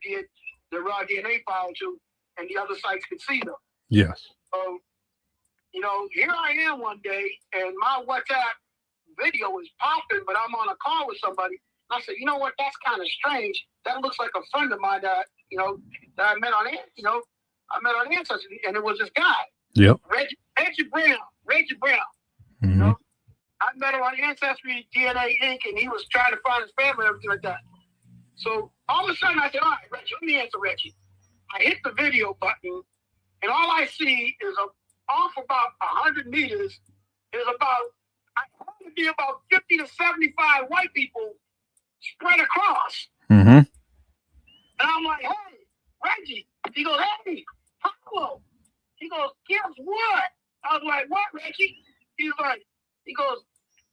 raw DNA file to, and the other sites can see them. Yes. So, here I am one day, and my WhatsApp video is popping, but I'm on a call with somebody. And I said, you know what? That's kind of strange. That looks like a friend of mine that I met on Ancestry, and it was this guy. Yep. Reggie Brown. Mm-hmm. I met him on Ancestry DNA Inc., and he was trying to find his family and everything like that. So all of a sudden, I said, all right, Reggie, let me answer Reggie. I hit the video button, and all I see is off about 100 meters is about 50 to 75 white people spread across. Mm-hmm. And I'm like, hey, Reggie. He goes, hey, Paulo. He goes, guess what? I was like, what, Reggie? He goes,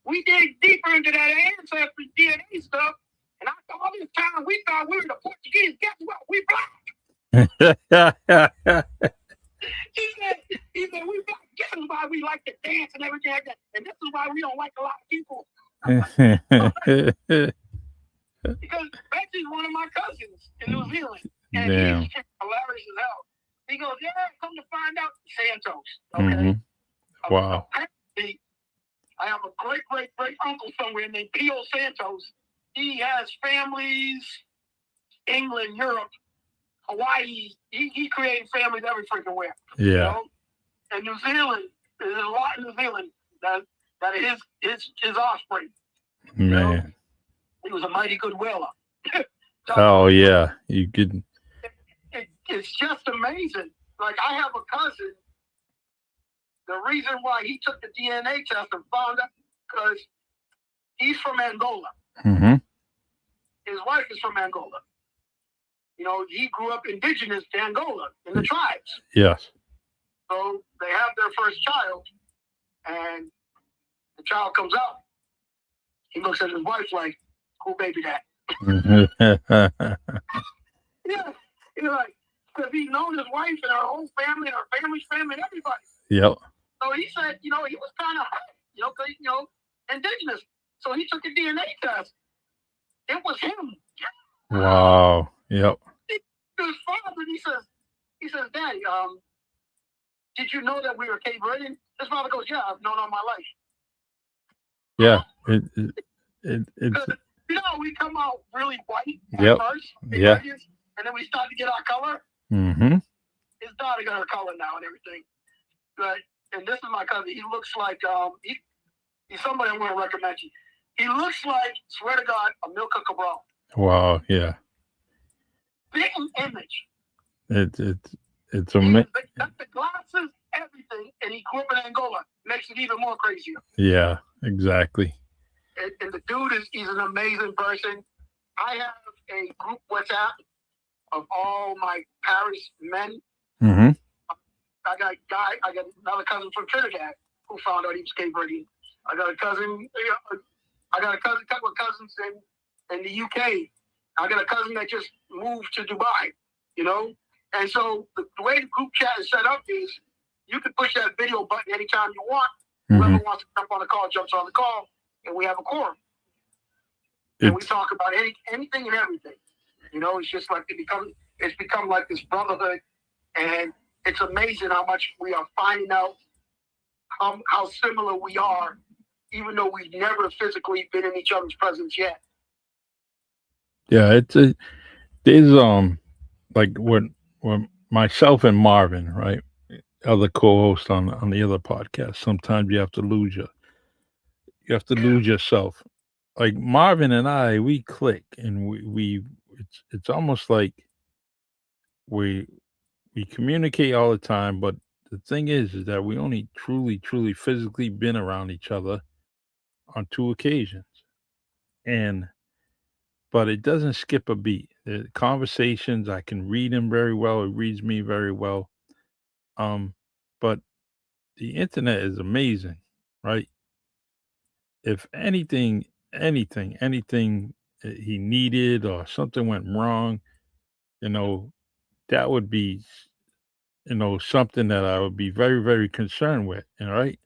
we dig deeper into that ancestry DNA stuff, and all this time we thought we were the Portuguese. Guess what? We black. He said, we black. This is why we like to dance and everything like that. And this is why we don't like a lot of people. Because Reggie's one of my cousins in New Zealand. And he's hilarious as hell. He goes, yeah, come to find out, Santos. Okay. Mm-hmm. Wow. I have a great uncle somewhere named P.O. Santos. He has families, England, Europe, Hawaii. He created families every freaking where. Yeah. And New Zealand, there's a lot in New Zealand that is his offspring. Man. He was a mighty good whaler. Oh yeah. You could. It's just amazing. Like, I have a cousin. The reason why he took the DNA test and found out, because he's from Angola. Mm-hmm. His wife is from Angola. He grew up indigenous to Angola in the tribes. Yes. So they have their first child, and the child comes out. He looks at his wife like, "Who baby that?" Yeah, he's like, because he's known his wife and her whole family and her family's family and everybody. Yep. So he said, he was kind of hurt, because, indigenous. So he took a DNA test. It was him. Wow. Yep. His father, he says, Daddy, did you know that we were Cape Verdean? His father goes, yeah, I've known all my life. Yeah. It's You know, we come out really white at Yep. first, Yeah. and then we start to get our color. Mm-hmm. It's starting to get our color now and everything. But and this is my cousin. He looks like he's somebody I'm going to recommend you. He looks like, swear to God, a Milka Cabral. Wow. Yeah. Bitten image. It's He got the glasses, everything, and he grew up in Angola. Makes it even more crazier. Yeah. Exactly. And the dude he's an amazing person. I have a group WhatsApp of all my Paris men. Mm-hmm. I got another cousin from Trinidad who found out he was Cabo Verdean. I got a cousin. Couple of cousins in the UK. I got a cousin that just moved to Dubai. You know, and so the way the group chat is set up is you can push that video button anytime you want. Mm-hmm. Whoever wants to jump on the call jumps on the call, and we have a quorum. And we talk about anything and everything. You know, it's just like it's become like this brotherhood, and it's amazing how much we are finding out how similar we are, even though we've never physically been in each other's presence yet. Yeah, there's like when myself and Marvin, right, other co-host on the other podcast. Sometimes you have to lose yourself. Like Marvin and I, we click, and it's almost like we communicate all the time, but the thing is that we only truly physically been around each other on 2 occasions, and but it doesn't skip a beat. The conversations, I can read him very well. He reads me very well. But the internet is amazing, right? If anything he needed or something went wrong, you know, that would be, something that I would be very concerned with, right?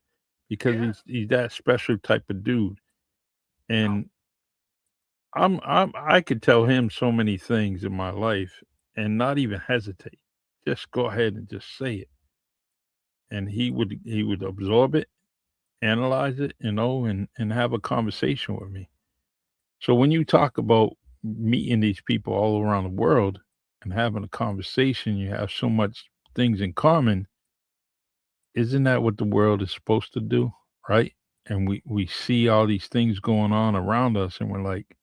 Because Yeah. he's that special type of dude, and I could tell him so many things in my life and not even hesitate. Just go ahead and just say it. And he would absorb it, analyze it, and have a conversation with me. So when you talk about meeting these people all around the world and having a conversation, you have so much things in common. Isn't that what the world is supposed to do? Right? And we see all these things going on around us, and we're like,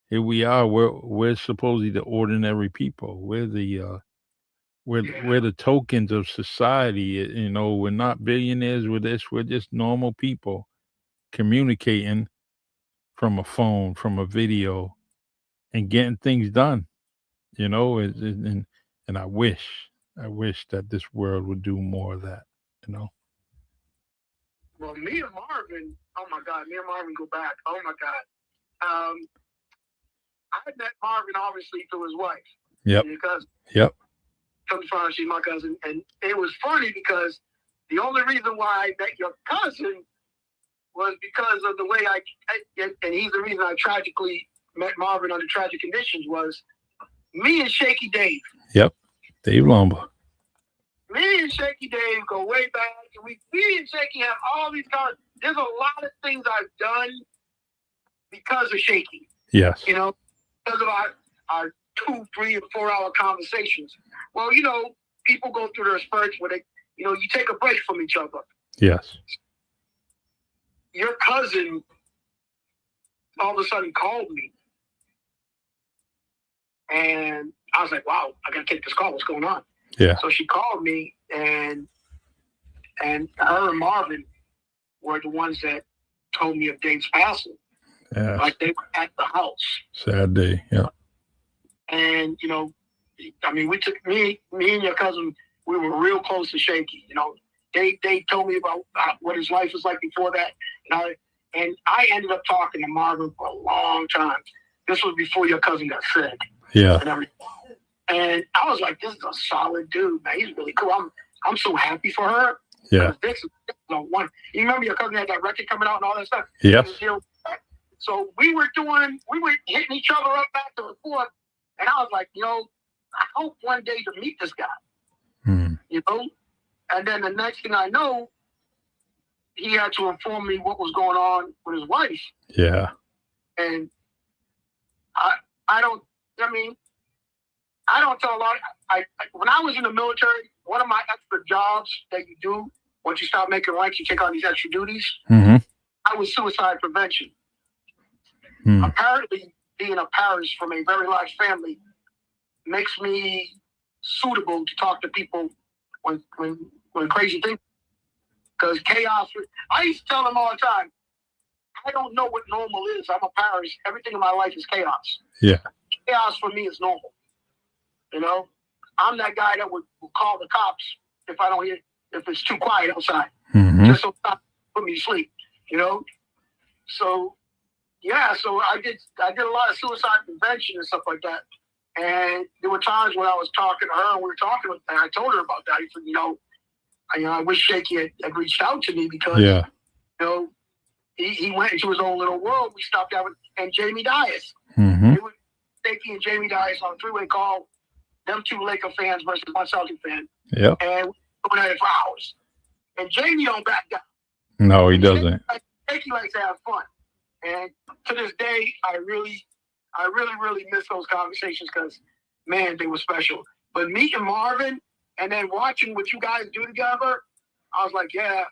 here we are. We're supposedly the ordinary people. We're the tokens of society. We're not billionaires with this. We're just normal people communicating from a phone, from a video, and getting things done. And I wish that this world would do more of that. You know. Well, me and Marvin, oh my God, me and Marvin go back. Oh my God. I met Marvin obviously through his wife. Yep. Because Yep. Come to find out she's my cousin, and it was funny because the only reason why I met your cousin was because of the way and he's the reason I tragically met Marvin under tragic conditions was me and Shaky Dave. Yep. Dave Lumber. Me and Shaky Dave go way back. And me and Shaky have all these cars. There's a lot of things I've done because of Shaky. Yes. Because of our 2, 3, and 4 hour conversations. Well, people go through their spurts where they, you take a break from each other. Yes. Your cousin all of a sudden called me. And I was like, wow, I got to take this call. What's going on? Yeah. So she called me, and her and Marvin were the ones that told me of Dave's passing. Yeah. Like they were at the house. Sad day. Yeah. And, we took me and your cousin, we were real close to Shaky. They told me about what his life was like before that. And I ended up talking to Marvin for a long time. This was before your cousin got sick. Yeah. And everything. And I was like, this is a solid dude, man. He's really cool. I'm so happy for her. Yeah. This is the one. You remember your cousin had that record coming out and all that stuff? Yes. So we were hitting each other up back and forth. And I was like, I hope one day to meet this guy. Hmm. And then the next thing I know, he had to inform me what was going on with his wife. Yeah. And I don't tell a lot. When I was in the military, one of my extra jobs that you do once you start making ranks, you take on these extra duties. Mm-hmm. I was suicide prevention. Mm. Apparently, being a Paris from a very large family makes me suitable to talk to people when crazy things. Because chaos. I used to tell them all the time, I don't know what normal is. I'm a Paris. Everything in my life is chaos. Yeah. Chaos for me is normal. You know, I'm that guy that would call the cops if it's too quiet outside, just so stop put me to sleep. You know, so yeah, so I did a lot of suicide prevention and stuff like that. And there were times when I was talking to her and we were talking, and I told her about that. I said, I wish Shaky had reached out to me because, he went into his own little world. We stopped out and Jamie Dias. Mm-hmm. It was Shaky and Jamie Dias on a three-way call. Them two Laker fans versus one Celtic fan. Yep. And we were going at it for hours. And Jamie don't back down. No, he doesn't. Shaky likes to have fun. And to this day, I really miss those conversations because, man, they were special. But meeting Marvin and then watching what you guys do together, I was like, yeah,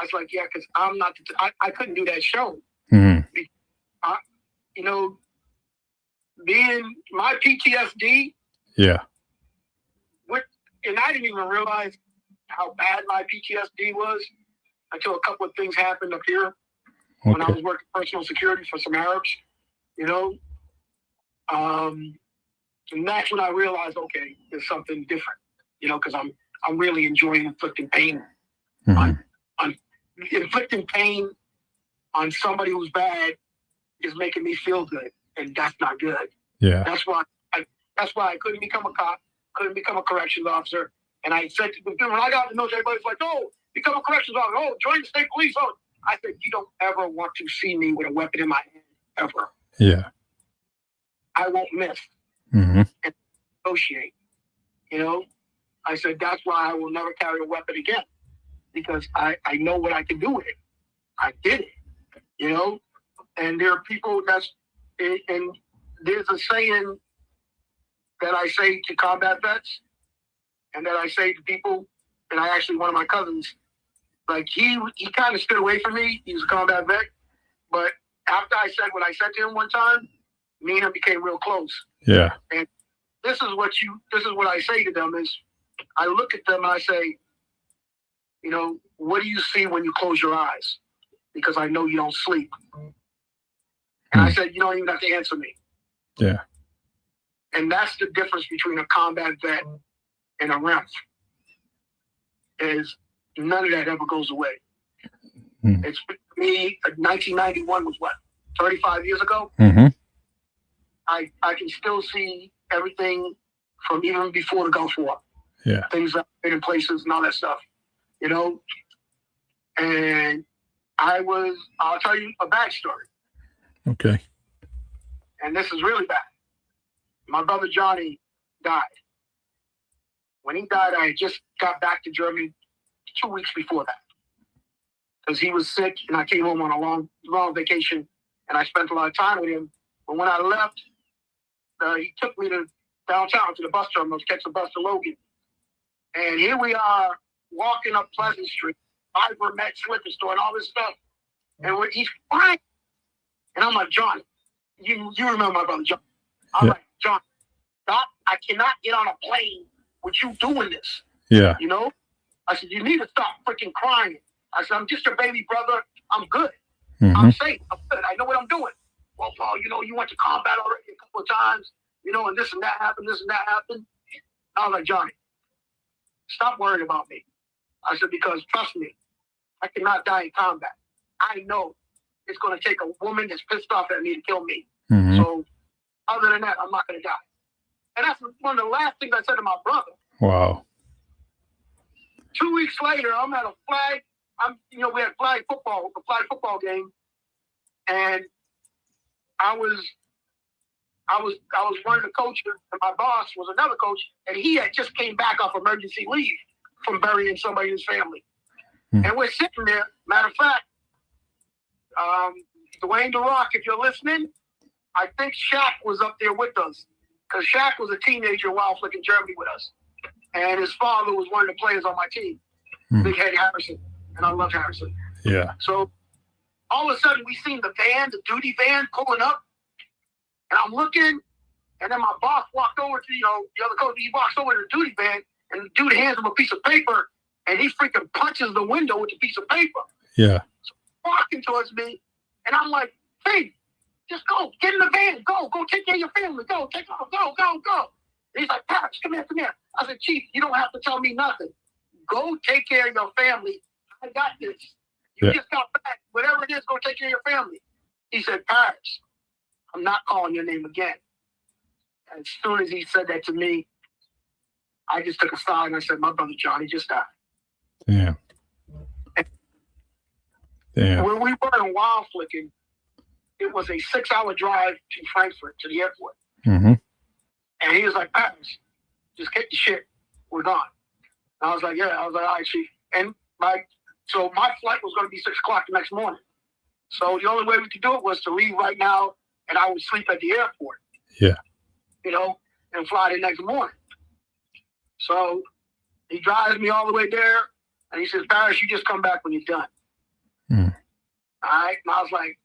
because I'm not, I couldn't do that show. Mm-hmm. Being my PTSD. Yeah. And I didn't even realize how bad my PTSD was until a couple of things happened up here when I was working personal security for some Arabs, and that's when I realized, okay, there's something different, because I'm really enjoying inflicting pain on inflicting pain on somebody who's bad is making me feel good, and that's not good. Yeah, that's why I couldn't become a cop, couldn't become a corrections officer. And I said to them, when I got to know everybody's like, oh, become a corrections officer, oh, join the state police. Oh, I said, you don't ever want to see me with a weapon in my hand, ever. Yeah. I won't miss and negotiate. I said, that's why I will never carry a weapon again, because I know what I can do with it. I did it, and there are people and there's a saying that I say to combat vets and that I say to people, and one of my cousins, like he kind of stood away from me. He was a combat vet, but after I said what I said to him one time, me and him became real close. Yeah. And this is what I say to them is, I look at them and I say, what do you see when you close your eyes? Because I know you don't sleep. And I said, you don't even have to answer me. Yeah. And that's the difference between a combat vet and a ref, is none of that ever goes away. It's me, 1991 was what, 35 years ago? Mm-hmm. I can still see everything from even before the Gulf War. Yeah. Things that made in places and all that stuff, And I'll tell you a bad story. Okay. And this is really bad. My brother Johnny died. When he died, I had just got back to Germany 2 weeks before that, because he was sick, and I came home on a long vacation, and I spent a lot of time with him. But when I left, he took me to downtown to the bus terminal to catch the bus to Logan. And here we are walking up Pleasant Street, Ivor Met liquor store, and all this stuff. And he's fine. And I'm like, John, you remember my brother John? I'm like, John, stop. I cannot get on a plane with you doing this. Yeah. I said, you need to stop freaking crying. I said, I'm just your baby brother. I'm good. Mm-hmm. I'm safe. I'm good. I know what I'm doing. Well, Paul, you went to combat already a couple of times, and this and that happened, I was like, Johnny, stop worrying about me. I said, because trust me, I cannot die in combat. I know it's going to take a woman that's pissed off at me to kill me. Mm-hmm. So other than that, I'm not going to die. And that's one of the last things I said to my brother. Wow. 2 weeks later, I'm at a flag. We had a flag football game, and I was one of the coaches, and my boss was another coach, and he had just came back off emergency leave from burying somebody in his family. And we're sitting there, Matter of fact, Dwayne The Rock, if you're listening, I think Shaq was up there with us because Shaq was a teenager while flicking Germany with us. And his father was one of the players on my team, Big Head Harrison. And I love Harrison. Yeah. So all of a sudden, we seen the van, the duty van pulling up. And I'm looking, and then my boss walked over to, the other coach. He walks over to the duty van, and the dude hands him a piece of paper, and he freaking punches the window with a piece of paper. Yeah. So walking towards me, and I'm like, hey, just go, get in the van, go take care of your family, go, take off, go. And he's like, Paris, come here. I said, Chief, you don't have to tell me nothing. Go take care of your family. I got this. You just got back. Whatever it is, go take care of your family. He said, Paris, I'm not calling your name again. As soon as he said that to me, I just took a side and I said, my brother Johnny just died. Yeah. When we were in Wild Flicking, it was a 6-hour drive to Frankfurt, to the airport. Mm-hmm. And he was like, Paris, just get the shit. We're gone. And I was like, yeah. I was like, all right, Chief. And so my flight was going to be 6 o'clock the next morning. So the only way we could do it was to leave right now, and I would sleep at the airport. Yeah. And fly the next morning. So he drives me all the way there, and he says, Paris, you just come back when you're done. Mm. All right. And I was like,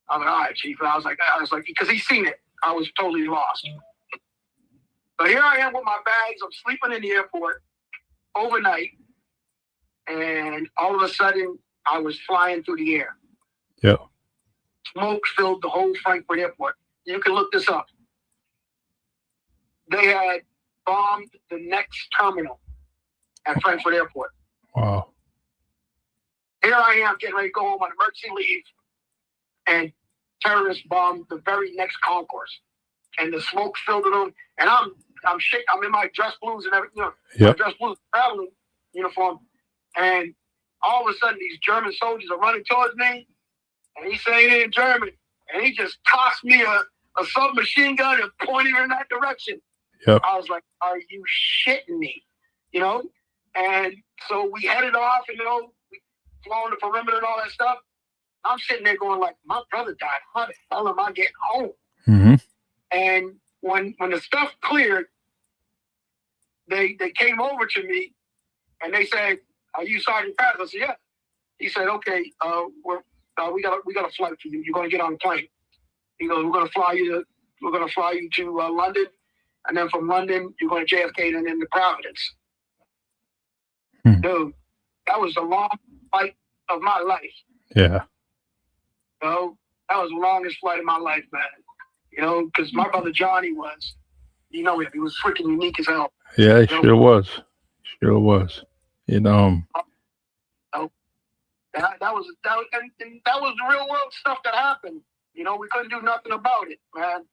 all right, Chief. And I was like, because he's seen it. I was totally lost. So here I am with my bags. I'm sleeping in the airport overnight. And all of a sudden, I was flying through the air. Yeah. Smoke filled the whole Frankfurt airport. You can look this up. They had bombed the next terminal at Frankfurt Airport. Wow. Here I am getting ready to go home on emergency leave, and terrorists bombed the very next concourse. And the smoke filled it on. And I'm shaking. I'm in my dress blues and everything, my dress blues traveling uniform. And all of a sudden, these German soldiers are running towards me, and he's saying it in German. And he just tossed me a submachine gun and pointed in that direction. Yep. I was like, are you shitting me? And so we headed off, and we flown the perimeter and all that stuff. I'm sitting there going like, my brother died. How the hell am I getting home? Mm-hmm. And when the stuff cleared, they came over to me and they said, are you Sergeant Paris? I said, yeah. He said, okay, we got a flight for you. You're going to get on the plane. He goes, we're going to fly you to London. And then from London, you're going to JFK and then to Providence. Dude, that was the long flight of my life. Yeah. That was the longest flight of my life, man. Because my brother Johnny was, he was freaking unique as hell. Yeah, he sure was. Sure was. That was the real world stuff that happened. We couldn't do nothing about it, man.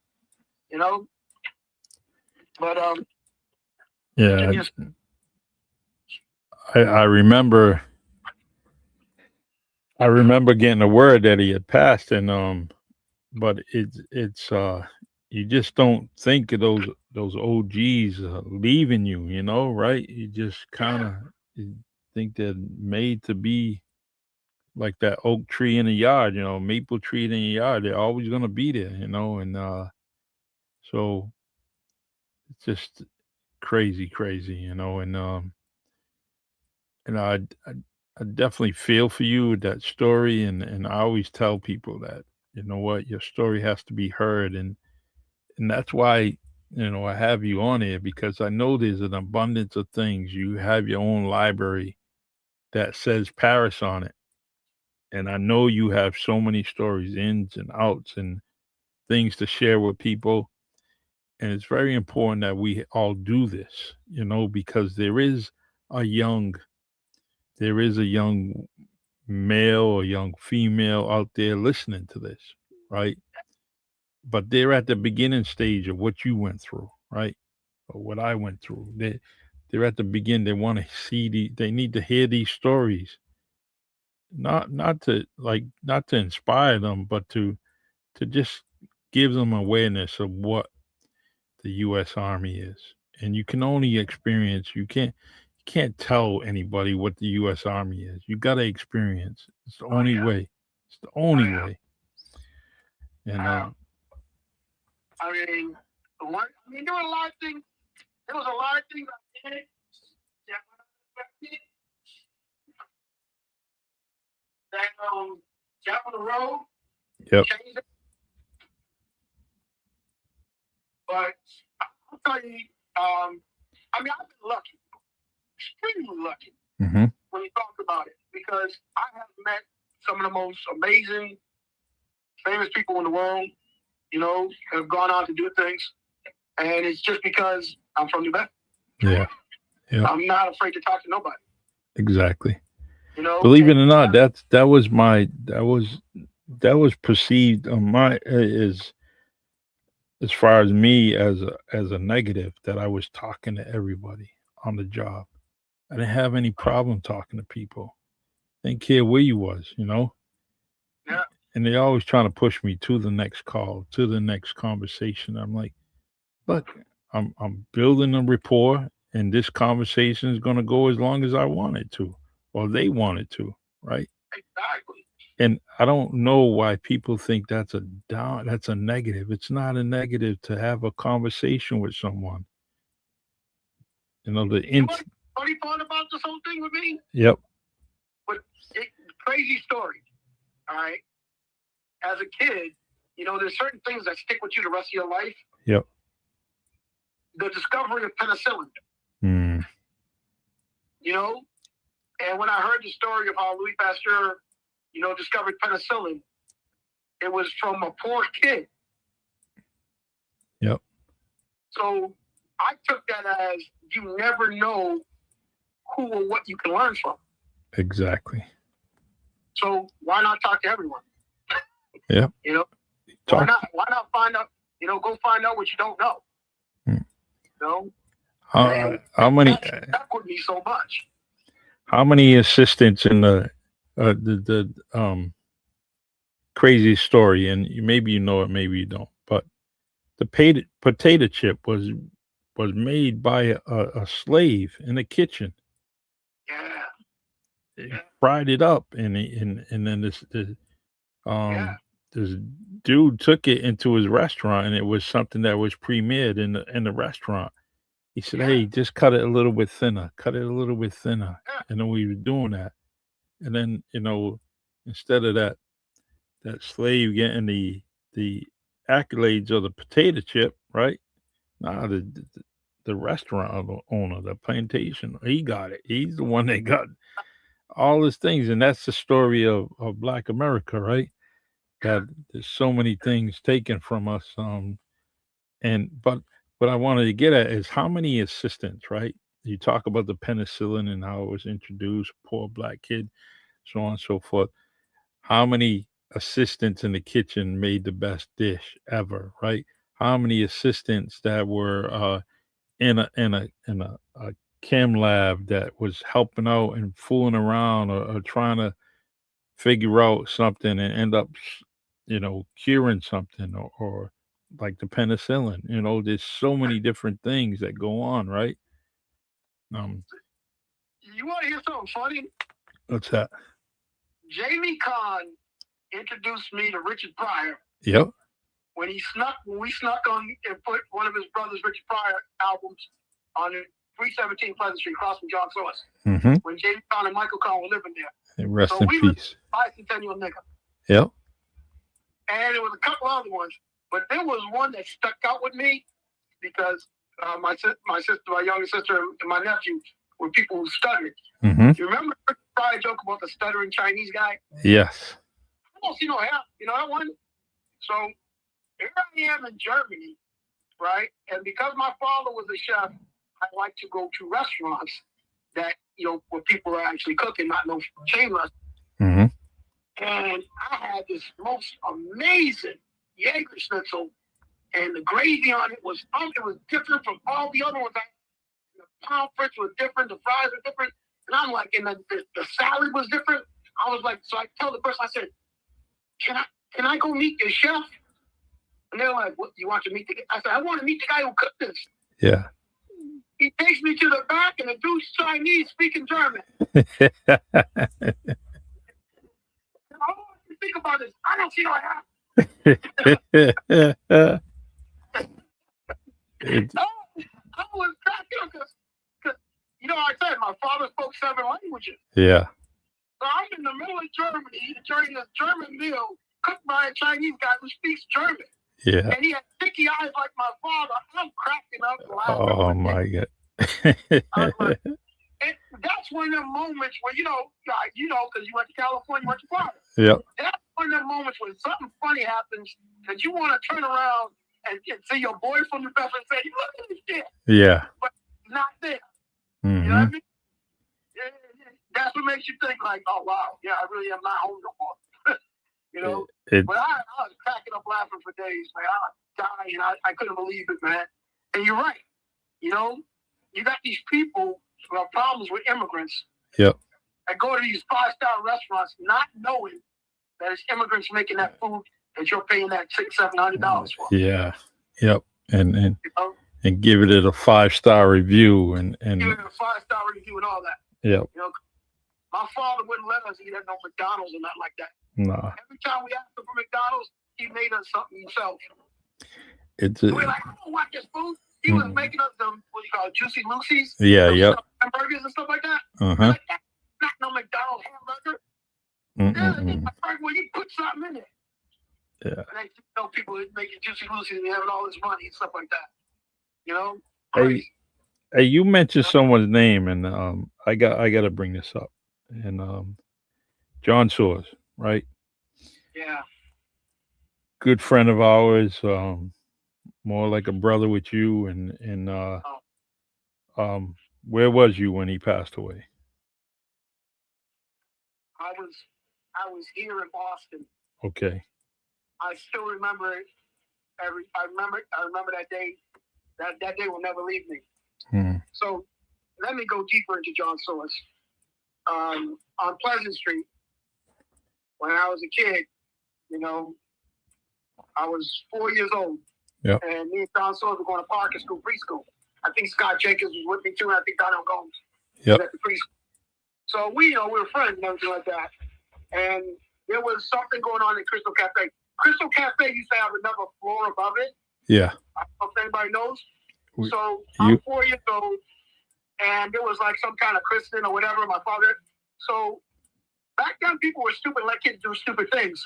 But yeah, I remember getting the word that he had passed, and but it's you just don't think of those OGs leaving you, right? You just kind of think they're made to be like that oak tree in the yard, maple tree in the yard. They're always going to be there, and so it's just crazy, and I definitely feel for you with that story, and I always tell people that, your story has to be heard, and that's why, I have you on here, because I know there's an abundance of things. You have your own library that says Paris on it. And I know you have so many stories, ins and outs, and things to share with people. And it's very important that we all do this, because there is a young male or young female out there listening to this, right? But they're at the beginning stage of what you went through, right? Or what I went through. They're at the beginning. They want to see they need to hear these stories. Not to inspire them, but to just give them awareness of what the U.S. Army is. And you can only experience, you can't can't tell anybody what the U.S. Army is. You got to experience. It's the only way. It's the only way. And I mean, there were a lot of things. There was a lot of things I did that down the road. Yep. Changed it. But I'll tell you, I mean, I've been lucky, extremely lucky, when you talk about it, because I have met some of the most amazing, famous people in the world, you know, have gone on to do things. And it's just because I'm from New Bedford. Yeah. I'm not afraid to talk to nobody. Exactly. You know, believe it or not, that was perceived on my as far as me as a negative, that I was talking to everybody on the job. I didn't have any problem talking to people. Didn't care where you was, you know. Yeah. And they always trying to push me to the next call, to the next conversation. I'm like, look, I'm building a rapport, and this conversation is going to go as long as I want it to, or they want it to, right? Exactly. And I don't know why people think that's a negative. It's not a negative to have a conversation with someone. You know, funny part about this whole thing with me? Yep. But crazy story. All right. As a kid, you know, there's certain things that stick with you the rest of your life. Yep. The discovery of penicillin. You know, and when I heard the story of how Louis Pasteur, you know, discovered penicillin, it was from a poor kid. Yep. So I took that as you never know who or what you can learn from. Exactly. So why not talk to everyone? Yeah. You know, why not find out, you know, go find out what you don't know. You know? How many that would be so much. How many assistants in the crazy story, and maybe you know it, maybe you don't, but the potato chip was made by a slave in the kitchen. Yeah. He fried it up, and then this dude took it into his restaurant, and it was something that was premiered in the restaurant. He said, "Hey, just cut it a little bit thinner. Cut it a little bit thinner." And then we were doing that, and then, you know, instead of that slave getting the accolades of the potato chip, right? Nah, the restaurant owner, the plantation, he got it. He's the one that got all these things, and that's the story of Black America, right? That there's so many things taken from us. But what I wanted to get at is how many assistants, right? You talk about the penicillin and how it was introduced, poor black kid, so on and so forth. How many assistants in the kitchen made the best dish ever, right? How many assistants that were in a chem lab that was helping out and fooling around, or trying to figure out something and end up, you know, curing something, or like the penicillin. You know, there's so many different things that go on, right? You want to hear something funny? What's that? Jamie Kahn introduced me to Richard Pryor. Yep. When we snuck on and put one of his brothers, Richard Pryor, albums on 317 Pleasant Street, across from John Source. When Jamie Kahn and Michael Kahn were living there. And rest in peace. Bicentennial nigga. Yep. And there was a couple other ones, but there was one that stuck out with me because my sister, my younger sister, and my nephew were people who stuttered. You remember Richard Pryor joke about the stuttering Chinese guy? Yes. I don't see no help. You know that one? So here I am in Germany, right? And because my father was a chef, I like to go to restaurants that, you know, where people are actually cooking, not no chain restaurants. And I had this most amazing Jaeger schnitzel, and the gravy on it was different from all the other ones. The pomfrets were different, the fries were different, and I'm like, and the salad was different. I was like, so I tell the person, I said, can I go meet the chef? And they're like, what, you want to meet the guy? I said, I want to meet the guy who cooked this. Yeah. He takes me to the back, and the dude's Chinese, speaking German. All I can think about is, I don't see what happened. I was cracking up because, I said my father spoke 7 languages. Yeah. So I'm in the middle of Germany during this German meal cooked by a Chinese guy who speaks German. Yeah. And he had sticky eyes like my father. I'm cracking up laughing. Oh my God. And that's one of the moments where, because you went to California, you went to Florida. Yep. That's one of the moments when something funny happens that you want to turn around and see your boy from the Bedford and say, look at this shit. Yeah. But it's not there. Mm-hmm. You know what I mean? That's what makes you think like, oh, wow, yeah, I really am not home no more. But I was cracking up laughing for days, man. I was dying. I couldn't believe it, man. And you're right. You got these people who have problems with immigrants. Yep. That go to these 5-star restaurants not knowing that it's immigrants making that food that you're paying that $600-$700 for. Yeah. Yep. And give it a 5-star review and give it a 5-star review and all that. Yep. My father wouldn't let us eat at no McDonald's or nothing like that. No. Every time we asked him for McDonald's, he made us something himself. We're like, I don't want this food. He was making us them, what you call it, Juicy Lucy's. Yeah, yep. Hamburgers and stuff like that. Uh-huh. Like, that's not no McDonald's hamburger. Well, you put something in it. Yeah. And they people making Juicy Lucy's and having all this money and stuff like that. Hey, you mentioned someone's name, and I got to bring this up. And John Soers, right? Yeah. Good friend of ours, more like a brother with you. And where was you when he passed away? I was here in Boston. Okay. I still remember it. I remember that day. That day will never leave me. So let me go deeper into John Soers. On Pleasant Street, when I was a kid, I was 4 years old. Yep. And me and John Soers were going to Parker School preschool. I think Scott Jenkins was with me too, and I think Donald Gomes was at the preschool. So we were friends and everything like that. And there was something going on in Crystal Cafe. Crystal Cafe used to have another floor above it. Yeah. I don't know if anybody knows. So I'm 4 years old, and there was like some kind of christening or whatever. My father. So back then, people were stupid, let kids do stupid things.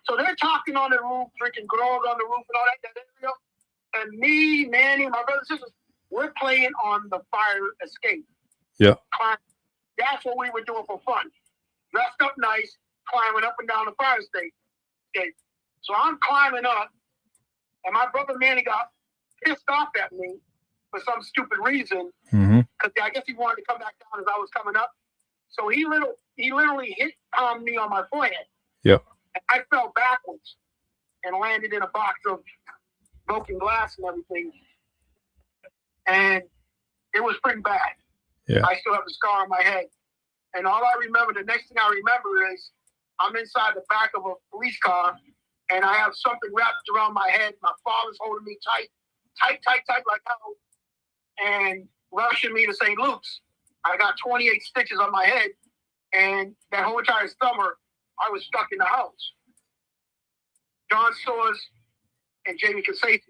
So they're talking on the roof, drinking grog on the roof and all that area. And me, Manny, my brothers and sisters, we're playing on the fire escape. Yeah. That's what we were doing for fun. Dressed up nice, climbing up and down the fire escape. So I'm climbing up, and my brother Manny got pissed off at me for some stupid reason, because I guess he wanted to come back down as I was coming up. So he literally hit me on my forehead. Yeah. And I fell backwards and landed in a box of broken glass and everything. And it was pretty bad. Yeah. I still have a scar on my head. And all I remember, the next thing I remember is I'm inside the back of a police car, and I have something wrapped around my head. My father's holding me tight like hell, and rushing me to St. Luke's. I got 28 stitches on my head, and that whole entire summer, I was stuck in the house. John Soers and Jamie Casasio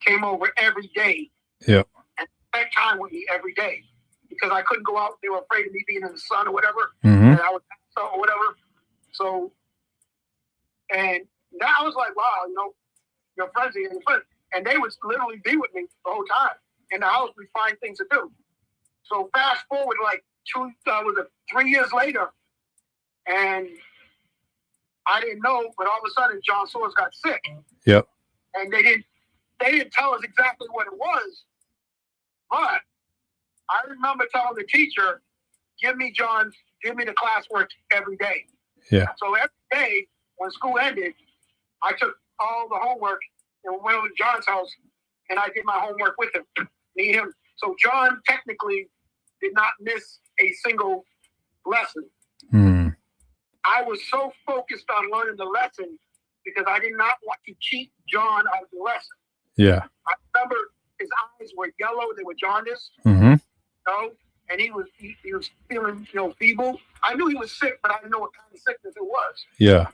came over every day. Yeah. And spent time with me every day, because I couldn't go out. They were afraid of me being in the sun or whatever, and I would or whatever. So, and now I was like, wow, your friends are your friends. And they would literally be with me the whole time. In the house, we'd find things to do. So fast forward like 3 years later, and I didn't know, but all of a sudden John Soers got sick. Yep. And they didn't tell us exactly what it was, but I remember telling the teacher, give me the classwork every day. Yeah. So every day when school ended, I took all the homework and went over to John's house, and I did my homework with him, me and him. So John technically did not miss a single lesson. I was so focused on learning the lesson because I did not want to cheat John out of the lesson. Yeah. I remember his eyes were yellow. They were jaundiced. Mm-hmm. You know, and he was feeling, feeble. I knew he was sick, but I didn't know what kind of sickness it was. Yeah.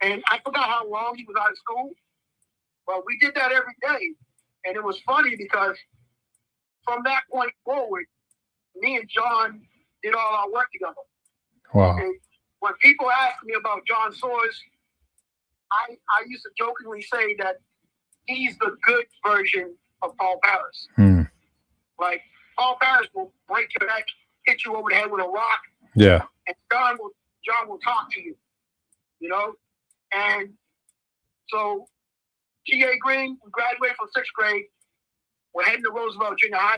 And I forgot how long he was out of school. But we did that every day. And it was funny because from that point forward, me and John did all our work together. Wow. And when people ask me about John Soares, I used to jokingly say that he's the good version of Paul Paris. Hmm. Like, Paul Paris will break your neck, hit you over the head with a rock, Yeah. and John will talk to you, you know? And so G.A. Greene, we graduated from 6th grade. We're heading to Roosevelt Junior High.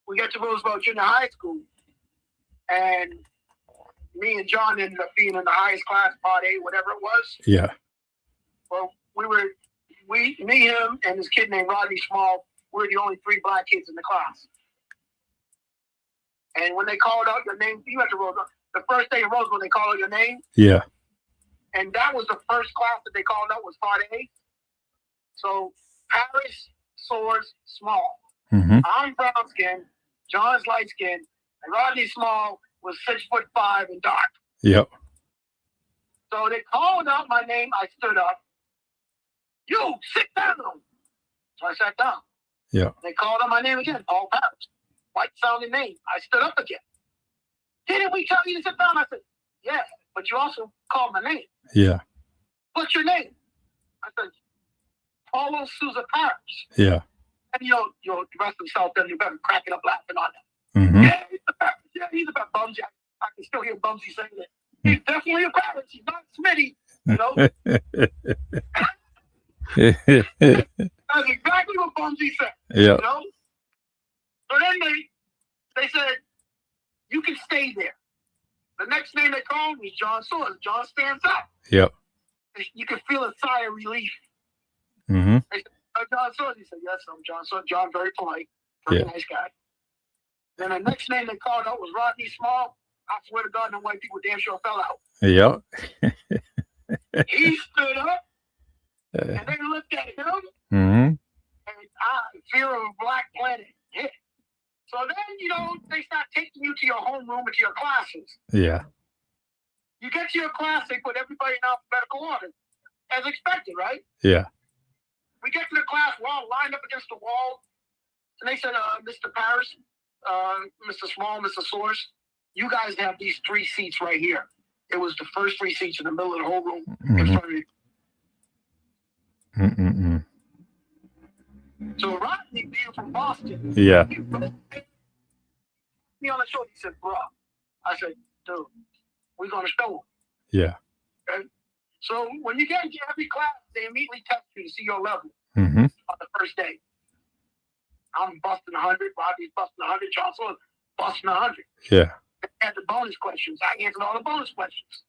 We get to Roosevelt Junior High School, and me and John ended up being in the highest class, Part A, whatever it was. Yeah. Well, me, him, and this kid named Rodney Small, we were the only 3 black kids in the class. And when they called out your name, you went to Roosevelt. The first day in Roosevelt, they called out your name. Yeah. And that was the first class that they called out was Part A. So Paris, Soares, Small. Mm-hmm. I'm brown skin, John's light skin, and Rodney Small was 6'5" and dark. Yep. So they called out my name. I stood up. You sit down. So I sat down. Yeah. They called out my name again, Paul Paris. White sounding name. I stood up again. Didn't we tell you to sit down? I said, yeah, but you also called my name. Yeah. What's your name? I said, Paulo Sousa Paris. Yeah. And the rest of the South End, you better cracking up laughing on that. Mm-hmm. Yeah, he's a Paris. Yeah, he's a Bumsy. I can still hear Bumsy saying it. He's definitely a Paris. He's not Smitty. You know? That's exactly what Bumsy said. Yeah. You know? So then they said, you can stay there. The next name they called was John Soares. John stands up. Yep. You can feel a sigh of relief. Mm-hmm. They said, John Soares. He said, yes, I'm John Soares. John, very polite, very nice guy. Then the next name they called out was Rodney Small. I swear to God, no white people damn sure fell out. Yep. He stood up, and they looked at him, Mm-hmm. and fear of a black planet hit. So then, they start taking you to your homeroom and to your classes. Yeah. You get to your class, they put everybody in alphabetical order, as expected, right? Yeah. We get to the class, we're all lined up against the wall, and they said, Mr. Paris, Mr. Small, Mr. Soares, you guys have these 3 seats right here. It was the first 3 seats in the middle of the whole room in front of you. Mm-mm-mm. So Rodney, being from Boston, Yeah. he me on the shoulder. He said, bro. I said, dude, we're going to show him. Yeah. Okay? So when you get into every class, they immediately test you to see your level Mm-hmm. on the first day. I'm busting 100. Rodney's busting 100. John Soares busting 100. Yeah. They had the bonus questions. I answered all the bonus questions,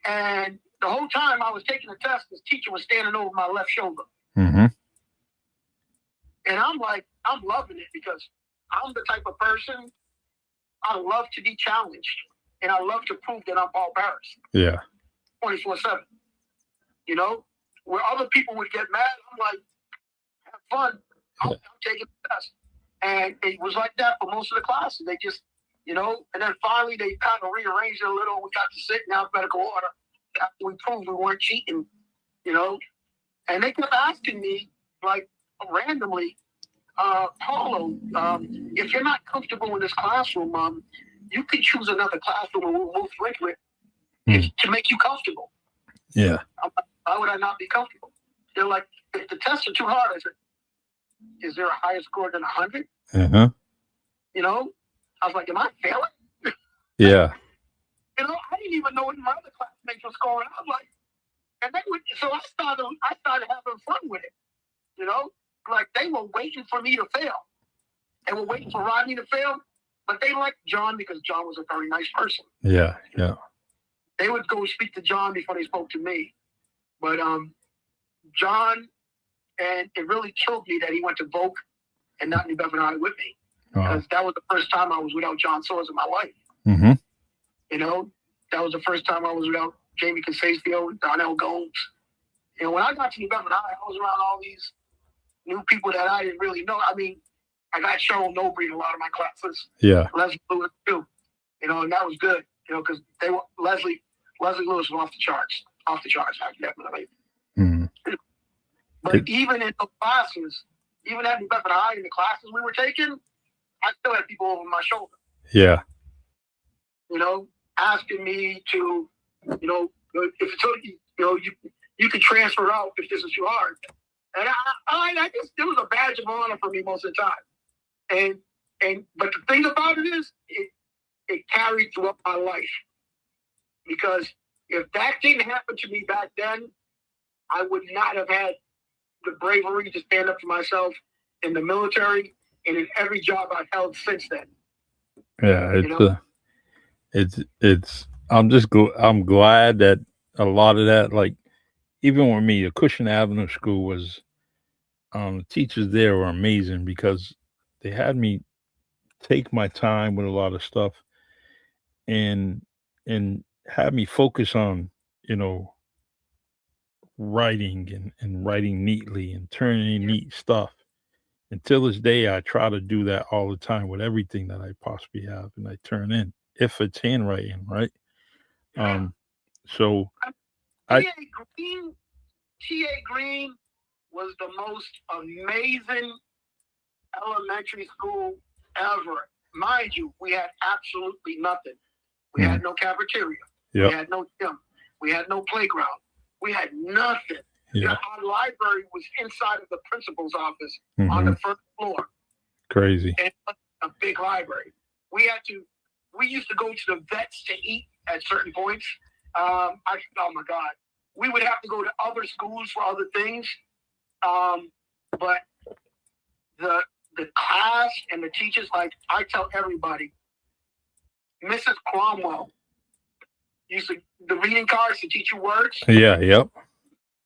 And the whole time I was taking the test, this teacher was standing over my left shoulder. Mm-hmm. And I'm like, I'm loving it because I'm the type of person, I love to be challenged. And I love to prove that I'm Paul Paris. Yeah. 24/7. Where other people would get mad, I'm like, have fun. I'm taking the test. And it was like that for most of the classes. They just, and then finally they kind of rearranged it a little. We got to sit in alphabetical order after we proved we weren't cheating, And they kept asking me, like, randomly, Paulo, if you're not comfortable in this classroom, you could choose another classroom and we'll move you into it to make you comfortable. Yeah. Why would I not be comfortable? They're like, if the tests are too hard, I said, is there a higher score than 100? Uh-huh. I was like, am I failing? Yeah. I didn't even know what my other classmates were scoring. I was like, and so I started having fun with it. Like they were waiting for me to fail. They were waiting for Rodney to fail, but they liked John because John was a very nice person. Yeah. Yeah. They would go speak to John before they spoke to me. But John, and it really killed me that he went to Vogue and not New Bedford High with me. Because that was the first time I was without John Soares in my life. Mm-hmm. That was the first time I was without Jamie Consacio, Donnell Gomes. And when I got to New Bedford High, I was around all these new people that I didn't really know. I mean, I got Cheryl Nobrey in a lot of my classes. Yeah. Leslie Lewis too. You know, and that was good. You know, because they were Leslie Lewis was off the charts, definitely. Mm. But even in the classes, even at New Bedford High, in the classes we were taking, I still had people over my shoulder. Yeah. You know, asking me to, you know, if it's you know, you can transfer out if this is too hard. And I just, it was a badge of honor for me most of the time. But the thing about it is, it carried throughout my life. Because if that didn't happen to me back then, I would not have had the bravery to stand up for myself in the military and in every job I've held since then. Yeah, I'm glad that a lot of that, like, even with me, the Cushing Avenue School was, the teachers there were amazing because they had me take my time with a lot of stuff and had me focus on, you know, writing and writing neatly and turning in neat stuff. Until this day, I try to do that all the time with everything that I possibly have, and I turn in if it's handwriting, right? So I T.A. Greene was the most amazing elementary school ever. Mind you, we had absolutely nothing. We had no cafeteria. Yep. We had no gym. We had no playground. We had nothing. Yeah. Our library was inside of the principal's office on the first floor. Crazy. And a big library. We used to go to the vets to eat at certain points. Oh my God. We would have to go to other schools for other things. But the class and the teachers, like I tell everybody, Mrs. Cromwell used the reading cards to teach you words. Yeah, yep.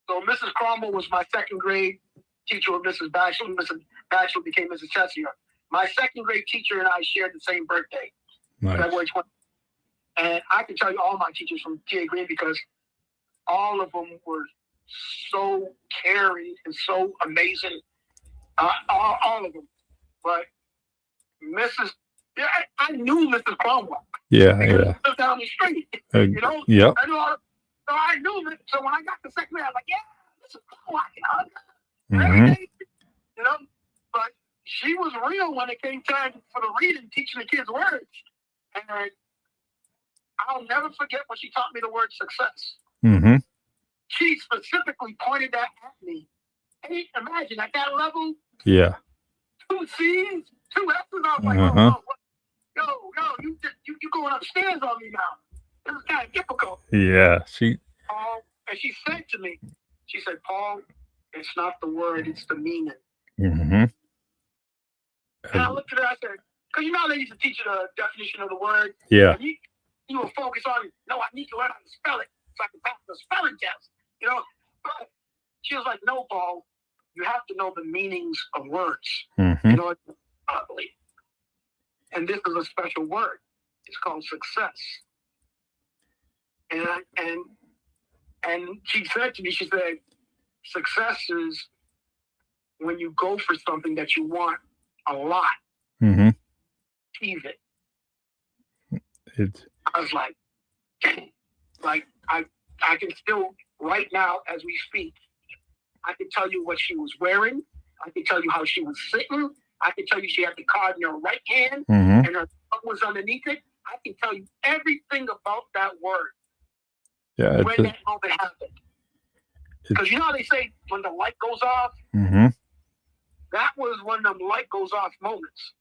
So Mrs. Cromwell was my second grade teacher with Mrs. Batchelor. Mrs. Batchelor became Mrs. Tessier. My second grade teacher and I shared the same birthday, February 20th. And I can tell you all my teachers from T.A. Greene because all of them were so caring and so amazing. All of them. But I knew Mrs. Cromwell. Yeah, because she lived down the street. You know? Yep. So I knew it. So when I got to second grade, I was like, yeah, Mrs. Cromwell, I can hug her. Every day. You know? But she was real when it came time for the reading, teaching the kids words. And I'll never forget when she taught me the word success. Mm-hmm. She specifically pointed that at me. And imagine at that level, yeah, 2 C's, 2 S's. I was like, you going upstairs on me now. This is kind of difficult. Yeah, and she said to me, she said, Paul, it's not the word, it's the meaning. Mm-hmm. And I looked at her, I said, because you know they used to teach you the definition of the word. Yeah. And you were focused on, no, I need to learn how to spell it so I can pass the spelling test. You know, but she was like, no, Paul, you have to know the meanings of words. Mm-hmm. You know, probably. And this is a special word. It's called success. And she said to me, she said, success is when you go for something that you want a lot. Mm-hmm. Achieve it. I was like, dang. Like, I can still, right now, as we speak, I can tell you what she was wearing. I can tell you how she was sitting. I can tell you she had the card in her right hand and her thumb was underneath it. I can tell you everything about that word. Yeah, when that moment happened. Because you know how they say when the light goes off? Mm-hmm. That was one of them light goes off moments.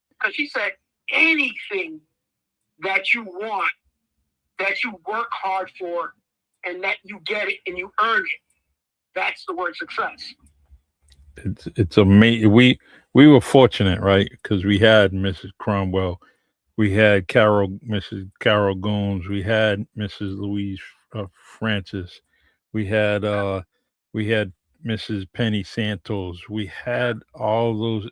Because she said anything that you want, that you work hard for, and that you get it and you earn it, that's the word success. It's amazing. We were fortunate, right? Because we had Mrs. Cromwell, we had Mrs. Carol Gomes, we had Mrs. Louise Francis, we had Mrs. Penny Santos, we had all those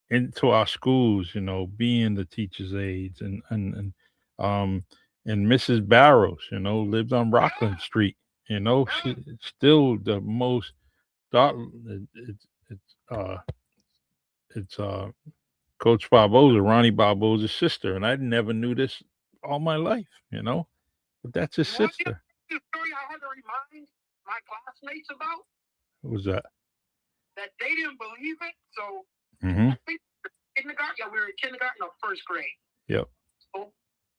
into our schools, you know, being the teachers' aides and And Mrs. Barrows, lived on Rockland Street. She's still the most uh it's Coach Barboza, Ronnie Barboza's sister, and I never knew this all my life, but that's his One sister. story I had to remind my classmates about What was that? that they didn't believe it. So Mm-hmm. I think kindergarten, we were in kindergarten or first grade. Yep. So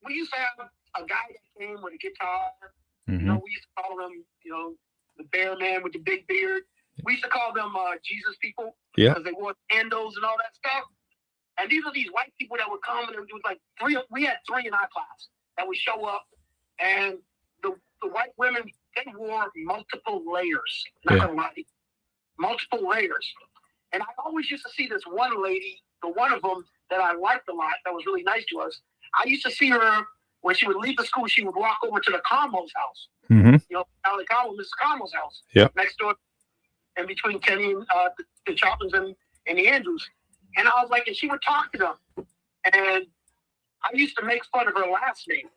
we used to have a guy that came with a guitar. Mm-hmm. We used to call him, the bear man with the big beard. We used to call them Jesus people because they wore handles and all that stuff. And these are these white people that would come, and it was like three. We had three in our class that would show up, and the white women, they wore multiple layers. Not gonna lie, multiple layers. And I always used to see this one lady, the one of them that I liked a lot, that was really nice to us. I used to see her when she would leave the school. She would walk over to the Carmel's house. Mm-hmm. Down the Carmel, Mrs. Carmel's house. Yep. Next door, in between Kenny and the Chapmans and the Andrews. And I was like, and she would talk to them. And I used to make fun of her last name.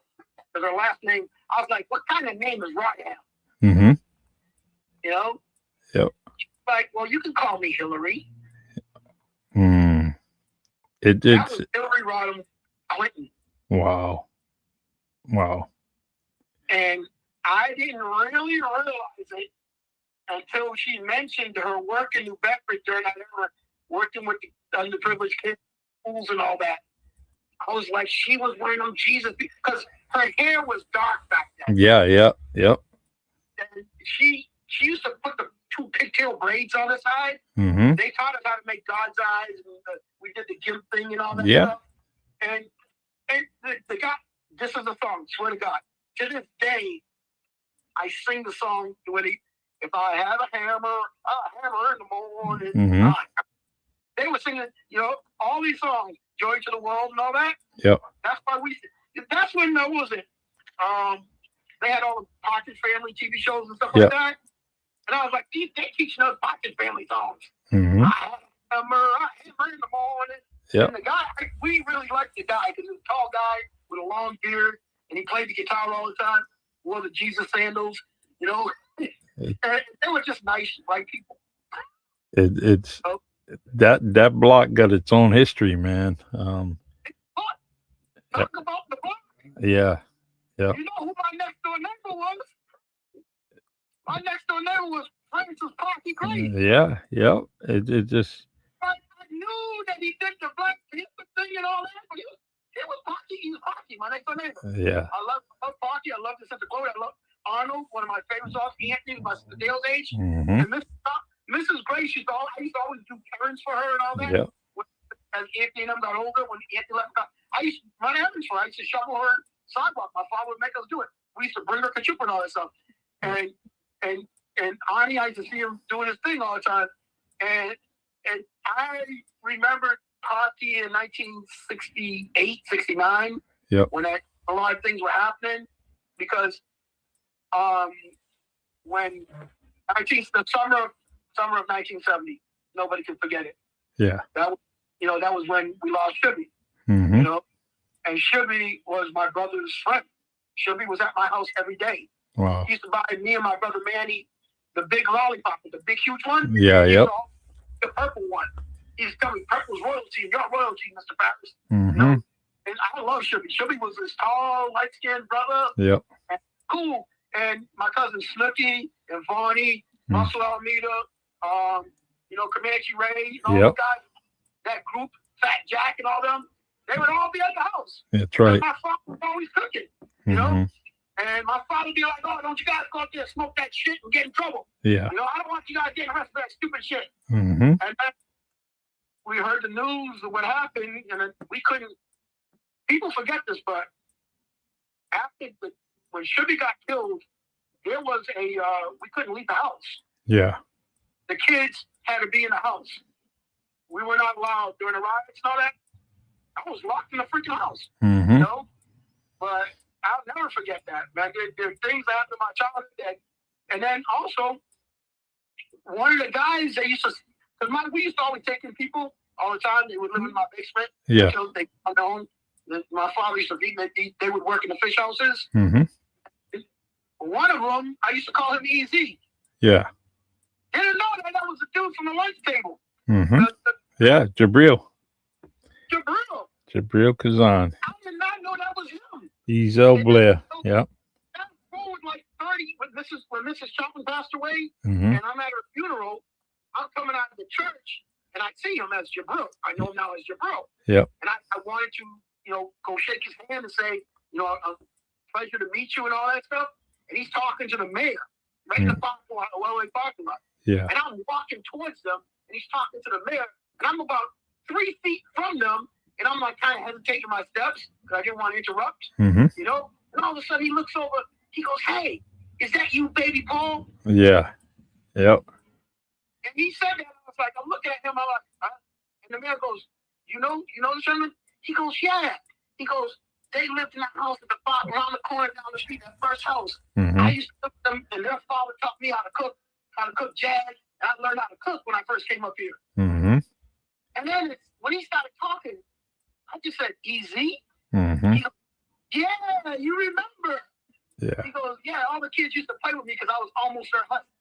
Because her last name, I was like, what kind of name is Royale? Mm-hmm. Yep. Like, well, you can call me Hillary. Mm. That was Hillary Rodham Clinton. Wow. And I didn't really realize it until she mentioned her work in New Bedford during that era, working with the underprivileged kids, schools and all that. I was like, she was wearing them Jesus because her hair was dark back then. Yeah. And she used to put the two pigtail braids on the side. Mm-hmm. They taught us how to make God's eyes, and we did the gimp thing and all that stuff. And the guy, this is a song, swear to God. To this day, I sing the song when if I have a hammer in the morning. Mm-hmm. They were singing, all these songs, Joy to the World and all that. Yep. That's when, what was it? They had all the Partridge Family TV shows and stuff like that. And I was like, they're teaching us Partridge Family songs. Mm-hmm. I have a hammer in the morning. Yep. And the guy, we really liked the guy because he was a tall guy with a long beard, and he played the guitar all the time, wore the Jesus sandals, and they were just nice white people. It's that block got its own history, man. Talk about the block. Yeah. You know who my next door neighbor was? My next door neighbor was Francis Parky Greene. Yeah. It just. I knew that he did the Black Panther thing and all that, but he was Parky. He was Parky, my next door neighbor. Yeah. I love Parky. I love the sense of glory. I love Arnold, one of my favorites. Anthony, my sister Dale's age. Mm-hmm. And Mrs. Grace, I used to always do errands for her and all that. Yeah. As Anthony and them got older, when Anthony left, I used to run errands for her. I used to shovel her sidewalk. My father would make us do it. We used to bring her kachupa and all that stuff. And Arnie, I used to see him doing his thing all the time. And I remember Party in 1968, 69, when a lot of things were happening, because when the summer of 1970, nobody can forget it. Yeah. That was when we lost Shibby. Mm-hmm. And Shibby was my brother's friend. Shibby was at my house every day. Wow. He used to buy me and my brother Manny the big lollipop, the big huge one. Yeah, yep. The purple one. He's telling me purple's royalty, your royalty, Mr. Paris. Mm-hmm. And I love Shibby. Shibby was this tall, light-skinned brother. Yep. And cool. And my cousin Snooky and Vonnie, Russell Almeida, Comanche Ray, and all those guys, that group, Fat Jack and all them, they would all be at the house. That's right. My father was always cooking, you know? And my father would be like, oh, don't you guys go out there and smoke that shit and get in trouble? Yeah. I don't want you guys getting arrested for that stupid shit. Mm-hmm. And then we heard the news of what happened, and then we couldn't, people forget this, but when Shibby got killed, there was we couldn't leave the house. Yeah. The kids had to be in the house. We were not allowed during the riots and all that. I was locked in the freaking house, But I'll never forget that, man. There are things that happened in my childhood and then also, one of the guys they used to, because we used to always take in people all the time. They would live in my basement. Yeah. They on their own, My father used to be, they would work in the fish houses. Mm-hmm. One of them, I used to call him Easy. Yeah. Didn't know that was a dude from the lunch table. Mm-hmm. Yeah, Jabril Jabril. Kazan. I did not know that was him. Ezel Blair. Yeah. That forward like 30 when Mrs. Chapman passed away, Mm-hmm. and I'm at her funeral. I'm coming out of the church, and I see him as Jabril. I know him now as Jabril. Yep. And I wanted to, go shake his hand and say, a pleasure to meet you and all that stuff. And he's talking to the mayor right in the parking lot, the Wellway parking lot. Yeah. And I'm walking towards them, and he's talking to the mayor, and I'm about 3 feet from them, and I'm like kind of hesitating my steps because I didn't want to interrupt, Mm-hmm. And all of a sudden he looks over, he goes, "Hey, is that you, baby Paul?" Yeah. Yep. And he said that. I was like, I'm looking at him, I'm like, huh? And the mayor goes, you know the gentleman? He goes, yeah. He goes, they lived in that house at the bottom, around the corner down the street, that first house. Mm-hmm. I used to cook them, and their father taught me how to cook jag, and I learned how to cook when I first came up here. Mm-hmm. And then when he started talking, I just said, "Easy." Mm-hmm. He goes, yeah, you remember. Yeah. He goes, yeah, all the kids used to play with me because I was almost their husband.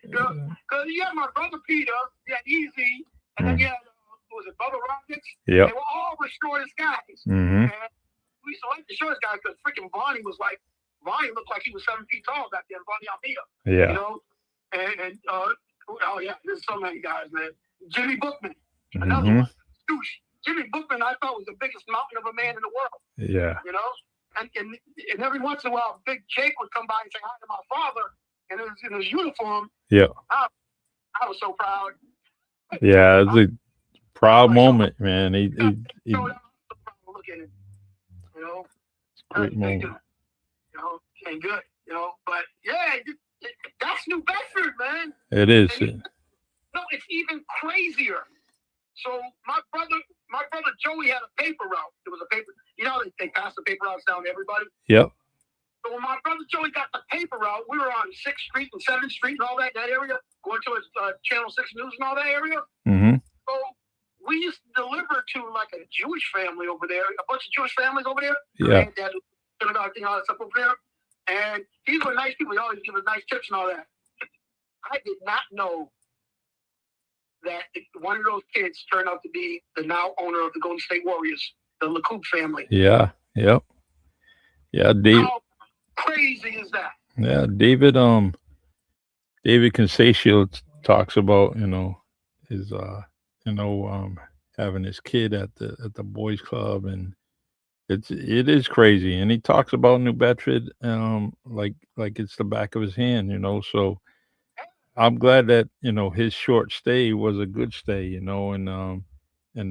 Because you had my brother Peter, you had Easy, and then you had, was it Bubba Rockets? Yep. They were all the shortest guys. Mm-hmm. And we used to like the shortest guys because freaking Bonnie looked like he was 7 feet tall back then, Bonnie Althea. Yeah. And oh yeah, there's so many guys, man. Jimmy Bookman, another one. Douche. Jimmy Bookman, I thought was the biggest mountain of a man in the world. Yeah. And every once in a while, Big Jake would come by and say hi to my father, and it was in his uniform. Yeah. I was so proud. Yeah, it's a proud moment, man. He so I'm so proud to look at him. It's a great moment. And good. But yeah, that's New Bedford, man. It is. No, it's even crazier. So my brother Joey had a paper route. It was a paper. They pass the paper routes down to everybody. Yep. So when my brother Joey got the paper route, we were on 6th Street and 7th Street and all that area, going towards Channel 6 News and all that area. Mm-hmm. So we used to deliver to like a Jewish family over there, a bunch of Jewish families over there. Yeah. Dad, all that stuff over there. And these were nice people. They always give us nice tips and all that. I did not know that one of those kids turned out to be the now owner of the Golden State Warriors, the LeCoupe family. Yeah. Yep. Yeah, Dave. How crazy is that? Yeah, David Consaccio talks about, his having his kid at the boys club, and it is crazy. And he talks about New Bedford like it's the back of his hand, so I'm glad that, his short stay was a good stay, and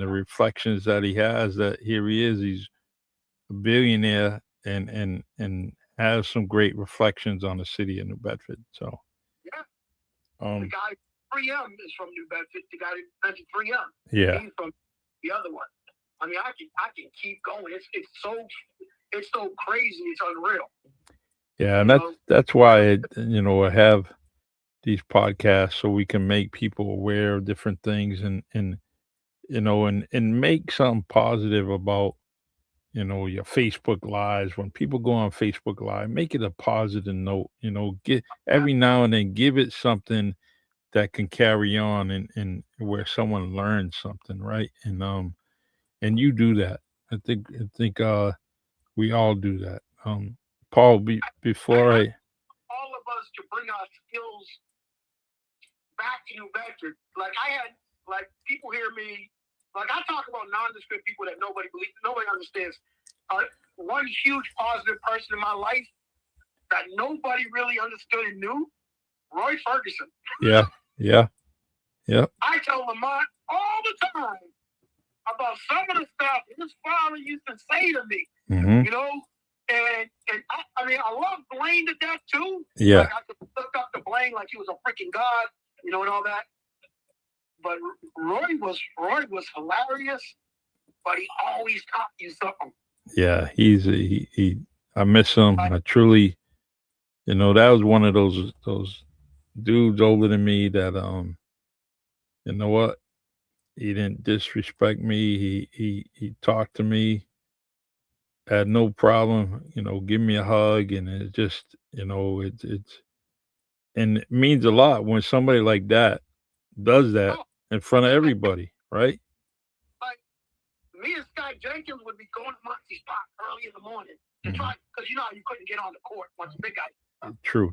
the reflections that he has, that here he is, he's a billionaire and has some great reflections on the city of New Bedford. So yeah. The guy 3M is from New Bedford. The guy that invented 3M. Yeah. He's from the other one. I mean, I can keep going. It's so crazy. It's unreal. Yeah, and that's why I have these podcasts, so we can make people aware of different things and make something positive about your Facebook lives. When people go on Facebook Live, make it a positive note. Get every now and then, give it something that can carry on and where someone learns something, right? And you do that. I think we all do that. Paul, before all of us to bring our skills back to New Bedford. Like people hear me, like I talk about nondescript people that nobody understands. One huge positive person in my life that nobody really understood and knew, Roy Ferguson. Yeah. I tell Lamont all the time about some of the stuff his father used to say to me. Mm-hmm. And I love Blaine to death too. Yeah. Like I could look up to Blaine like he was a freaking god, and all that. But Roy was hilarious, but he always taught you something. Yeah, I miss him. I truly, that was one of those dudes older than me that, He didn't disrespect me. He talked to me, had no problem, give me a hug, and it just, it's and it means a lot when somebody like that does that Oh, in front of everybody, right? like me and Scott Jenkins would be going to Monty's spot early in the morning to Mhm. try, because you know how you couldn't get on the court once the big guy. True.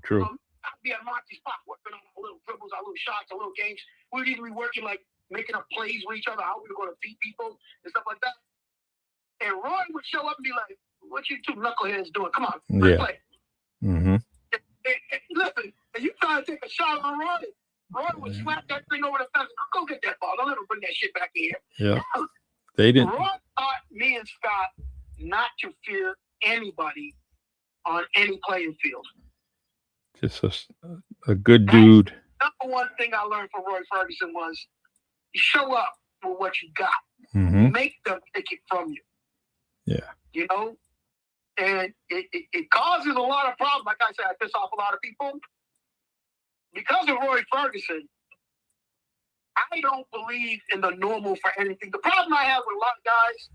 I'd be at Monty's spot working on our little dribbles, our little shots, our little games. We'd either be working like making up plays with each other, how we were going to beat people and stuff like that. And Roy would show up and be like, "What you two knuckleheads doing? Come on, let's Yeah. play." Mm-hmm. Listen, and you try to take a shot on Roy. Roy would slap that thing over the fence. Go get that ball. Don't let him bring that shit back in here. Yeah. They didn't. Roy taught me and Scott not to fear anybody on any playing field. Just a good dude. Number one thing I learned from Roy Ferguson was you show up with what you got. Mm-hmm. Make them take it from you. Yeah. And it causes a lot of problems. Like I said, I piss off a lot of people. Because of Roy Ferguson, I don't believe in the normal for anything. The problem I have with a lot of guys,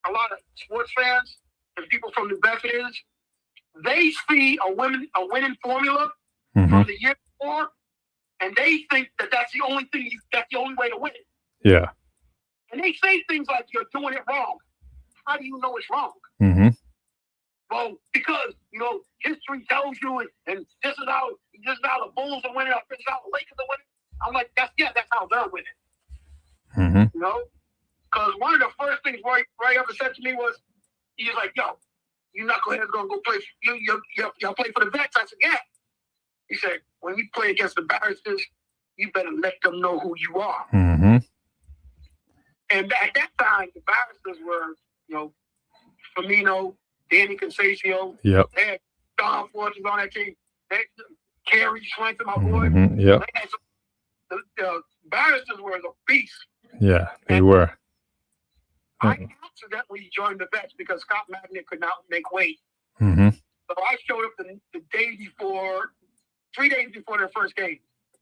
a lot of sports fans, and people from New Bedford is they see a winning formula from the year before, and they think that that's the only thing. That's the only way to win. Yeah. And they say things like you're doing it wrong. How do you know it's wrong? Mm-hmm. Well, because history tells you, and this is how the Bulls are winning, this is how the Lakers are winning. I'm like, that's how they're winning. Mm-hmm. Because one of the first things Roy ever said to me was, he was like, "Yo, you knuckleheads gonna go play? Y'all play for the vets?" I said, "Yeah." He said, "When you play against the barristers, you better let them know who you are." Mm-hmm. And at that time, the barristers were, Firmino, Danny Concesio. Yep. They had Don Fortune on that team. Kerry Swanson, my boy. Mm-hmm. Yep. The barristers were the beast. Yeah, they were. I accidentally joined the vets because Scott Magnet could not make weight. Mm-hmm. So I showed up the day before, 3 days before their first game,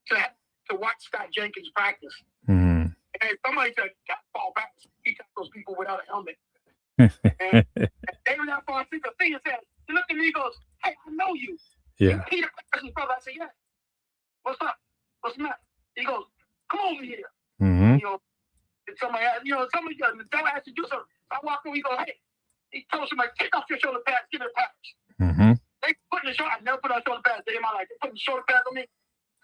to watch Scott Jenkins practice. Mm-hmm. And somebody said, "That Paul Paris, he got those people without a helmet." And they were that far sick of thing and said, he looked at me and goes, "Hey, I know you." Yeah. You Peter Paris's brother. I said, "Yeah." "What's up? What's the matter?" He goes, "Come over here." Mm-hmm. And somebody asked you to do something. I walk over, he goes, "Hey." He told somebody, "Take off your shoulder pads, give me the pads." Mm-hmm. They put in the shoulder, I never put on shoulder pads in my life. They put the shoulder pads on me.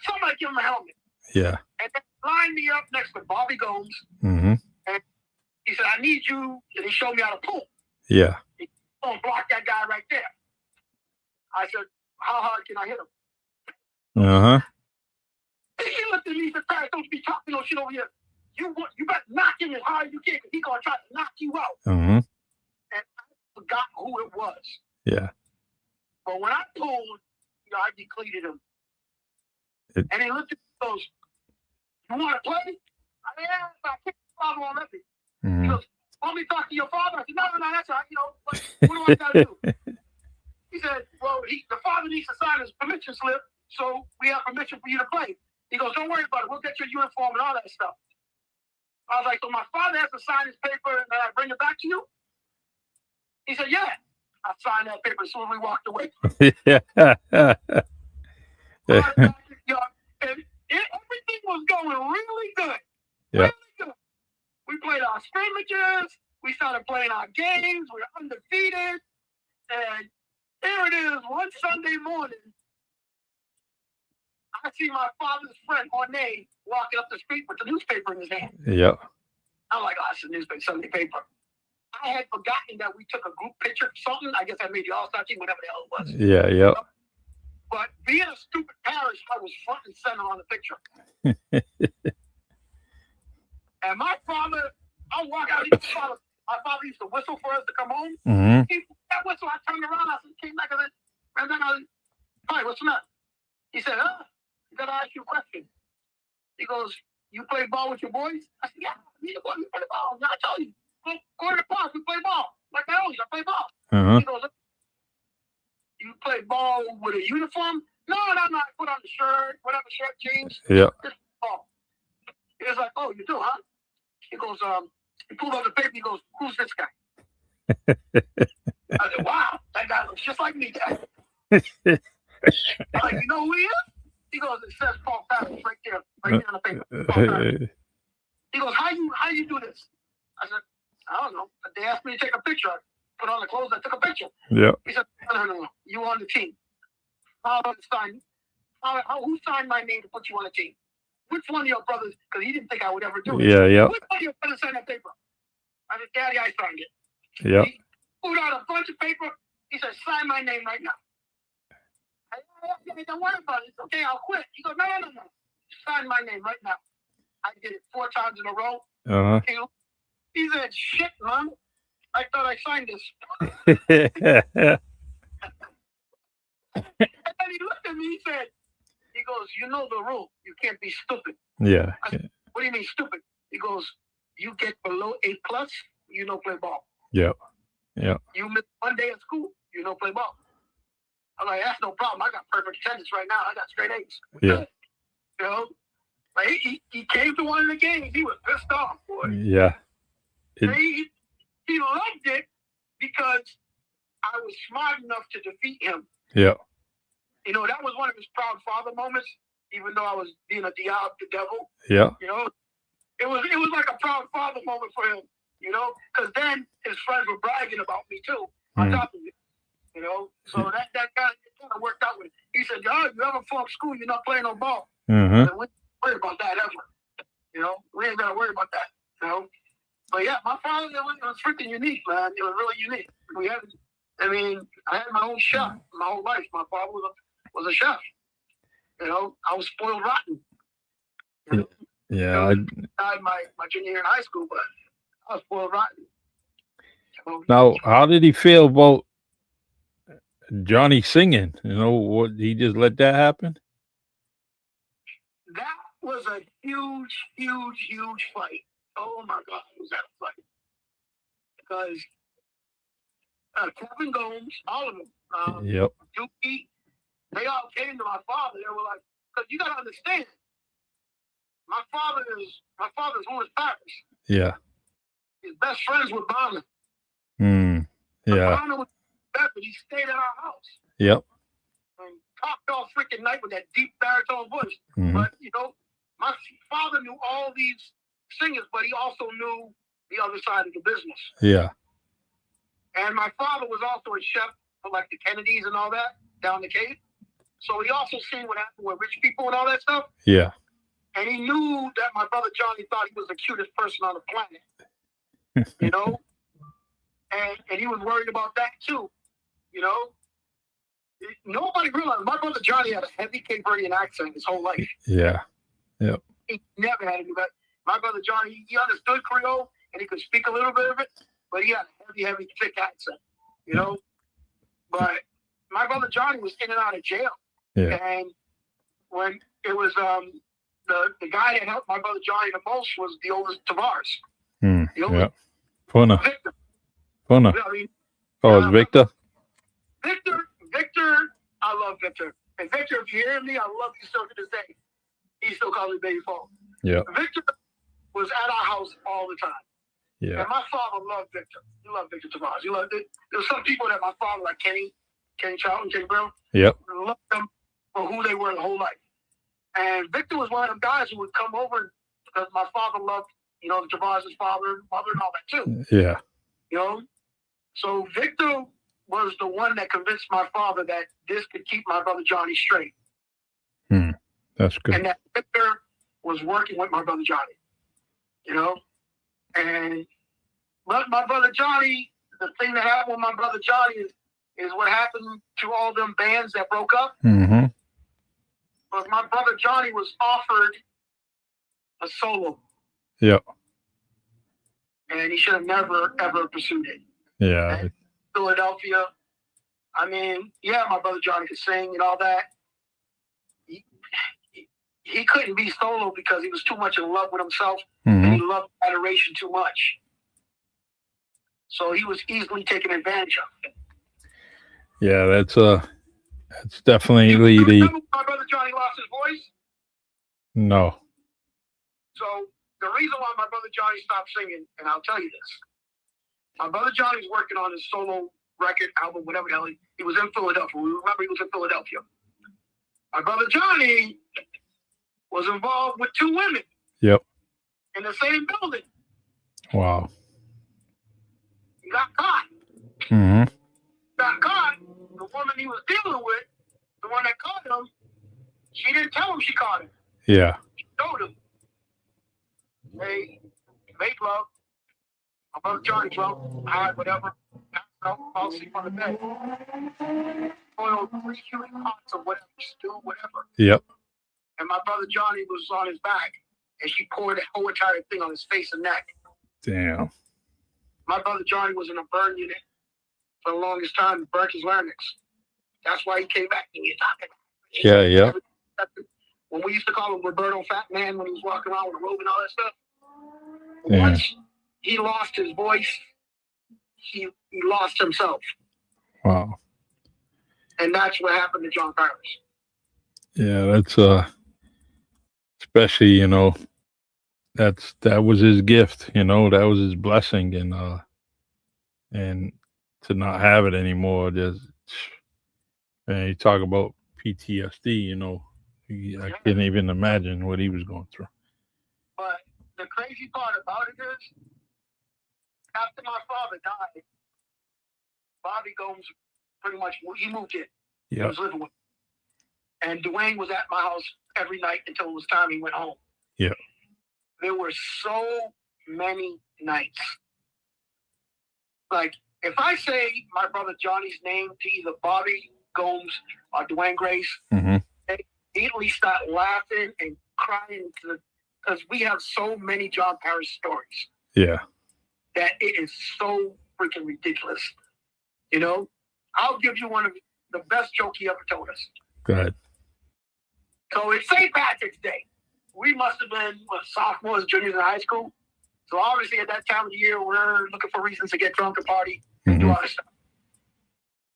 Somebody give him a helmet. Yeah. And they lined me up next to Bobby Gomes. Mm-hmm. And he said, "I need you." And he showed me how to pull. Yeah. He said, "Block that guy right there." I said, "How hard can I hit him?" Uh-huh. He looked at me and said, "Paris, don't be talking no shit over here. You better knock him as hard as you can because he's going to try to knock you out." Mm-hmm. And I forgot who it was. Yeah. But when I pulled, I depleted him. And he looked at me and goes, "You want to play?" I said, "Yeah, but I can't father on me." Mm-hmm. He goes, "Want me to talk to your father?" I said, "No, that's all right. What do I got to do?" He said, "Well, the father needs to sign his permission slip, so we have permission for you to play." He goes, "Don't worry about it. We'll get your uniform and all that stuff." I was like, "So my father has to sign his paper and then I bring it back to you?" He said, "Yeah." I signed that paper as soon as we walked away. Yeah. And everything was going really good. Yeah. Really good. We played our scrimmages. We started playing our games. We were undefeated. And here it is, one Sunday morning. I see my father's friend, Ornay, walking up the street with the newspaper in his hand. Yep. I'm like, "Oh, it's a newspaper, Sunday paper." I had forgotten that we took a group picture or something. I guess I made the All-Star team, whatever the hell it was. Yeah, yep. But being a stupid parish, I was front and center on the picture. And my father, I walk out, my father used to whistle for us to come home. Mm-hmm. That whistle, I turned around, I said, came back and then I was, "Hi, what's the matter?" He said, "I got to ask you a question." He goes, "You play ball with your boys?" I said, "Yeah, we play ball. I told you. Go to the park, we play ball. Like I always, I play ball." Uh-huh. He goes, "You play ball with a uniform?" No, I put on the shirt, whatever shirt, jeans. Yeah. Ball. He was like, "Oh, you do, huh?" He goes, he pulled out the paper. He goes, who's this guy? I said, wow, that guy looks just like me, Dad. I'm like, you know who he is? He goes, it says Paulo Paris right there on the paper. Paulo Paris. He goes, how you do this? I said, I don't know. They asked me to take a picture. I put on the clothes. I took a picture. Yeah. He said, no. You on the team. Who signed my name to put you on the team? Which one of your brothers? Because he didn't think I would ever do it. Yeah. Which one of your brothers signed that paper? I said, Daddy, I signed it. Yeah. He pulled out a bunch of paper. He said, sign my name right now. I said, don't worry about it. It's okay, I'll quit. He goes, no. Sign my name right now. I did it 4 times in a row. Uh-huh. He said, shit, Mom. I thought I signed this. And then he looked at me, he goes, you know the rule. You can't be stupid. Yeah. I said, what do you mean stupid? He goes, you get below 8+, you don't play ball. Yeah. You miss 1 day at school, you don't play ball. I'm like, that's no problem. I got perfect attendance right now. I got straight A's. Yeah. You know? Like he came to one of the games. He was pissed off, boy. Yeah. He loved it because I was smart enough to defeat him. Yeah. You know, that was one of his proud father moments, even though I was being a the devil. Yeah. You know, it was like a proud father moment for him, you know, because then his friends were bragging about me too, on top of it. You know, so that kind of worked out with it. He said, "Oh, you ever flunk school, you're not playing no ball." Mm-hmm. We ain't worry about that ever. You know, we ain't gotta worry about that. You know, but yeah, my father, it was freaking unique, man. It was really unique. I had my own chef my whole life. My father was a chef. You know, I was spoiled rotten. You know? Yeah. I died my junior year in high school, but I was spoiled rotten. So, Now, how did he feel about Johnny singing? You know, what he just let that happen? that was a huge fight. Oh my God, was that a fight? Because Kevin Gomes, all of them, Yep. Dookie, they all came to my father. They were like, because you got to understand, my father's Louis Paris. Yeah. His best friends were Bonner. Yeah. Bonner was Bedford. He stayed at our house. Yep. And talked all freaking night with that deep baritone voice. Mm-hmm. But, you know, my father knew all these singers, but he also knew the other side of the business. Yeah. And my father was also a chef for like the Kennedys and all that down the Cape. So he also seen what happened with rich people and all that stuff. Yeah. And he knew that my brother Johnny thought he was the cutest person on the planet. You know? And he was worried about that too. You know? Nobody realized my brother Johnny had a heavy Cape Verdean accent his whole life. Yeah. Yep. He never had to do that. My brother Johnny, he understood Creole and he could speak a little bit of it, but he had a heavy, thick accent, you know? But my brother Johnny was in and out of jail. Yeah. And when it was the guy that helped my brother Johnny the most was the oldest Tavares. The oldest Funna. Victor. Funna. I mean, It's Victor. Victor, I love Victor. And Victor, if you hear me, I love you still to this day. He still calls me Baby Paul. Yeah. Victor was at our house all the time. Yeah. And my father loved Victor. He loved Victor Tavares. He loved it. There were some people that my father, like Kenny Charlton, Kenny Brown, loved them for who they were the whole life. And Victor was one of them guys who would come over because my father loved, you know, Tavares' father and mother and all that too. Yeah. You know? So Victor was the one that convinced my father that this could keep my brother Johnny straight. That's good. And that Victor was working with my brother Johnny. You know? And but my brother Johnny, the thing that happened with my brother Johnny is what happened to all them bands that broke up. Mm-hmm. But my brother Johnny was offered a solo. Yep. And he should have never, ever pursued it. Yeah. And Philadelphia. I mean, yeah, my brother Johnny could sing and all that. He couldn't be solo because he was too much in love with himself. Mm-hmm. And he loved adoration too much. So he was easily taken advantage of. Yeah, that's definitely You the remember my brother Johnny lost his voice? No. So the reason why my brother Johnny stopped singing, and I'll tell you this. My brother Johnny's working on his solo record, album, whatever the hell. He was in Philadelphia. We remember he was in Philadelphia. My brother Johnny was involved with two women. Yep. In the same building. Wow. He got caught. Mm-hmm. Got caught. The woman he was dealing with, the one that caught him, she didn't tell him she caught him. Yeah. She told him. They made love. My brother Johnny drunk, high, whatever. I'll sleep on the bed. Oil 3 cubic pots or whatever, stew, whatever. Yep. And my brother Johnny was on his back, and she poured the whole entire thing on his face and neck. Damn. My brother Johnny was in a burn unit for the longest time and burnt his larynx. That's why he came back and he talking. Yeah. When we used to call him Roberto Fat Man when he was walking around with a robe and all that stuff. Yeah. Once he lost his voice, he lost himself. Wow. And that's what happened to John Paris. Yeah, that's especially, that was his gift, that was his blessing, and to not have it anymore, and you talk about PTSD, I can't even imagine what he was going through. But the crazy part about it is, after my father died, Bobby Gomes pretty much, he moved in. Yeah. He was living with me. And Dwayne was at my house every night until it was time he went home. Yeah. There were so many nights. Like, if I say my brother Johnny's name to either Bobby Gomes or Dwayne Grace, mm-hmm. they immediately start laughing and crying because we have so many John Paris stories. Yeah. That it is so freaking ridiculous. I'll give you one of the best jokes he ever told us. Go ahead. So it's St. Patrick's Day. We must have been sophomores, juniors in high school. So obviously at that time of the year, we're looking for reasons to get drunk and party and do all this stuff.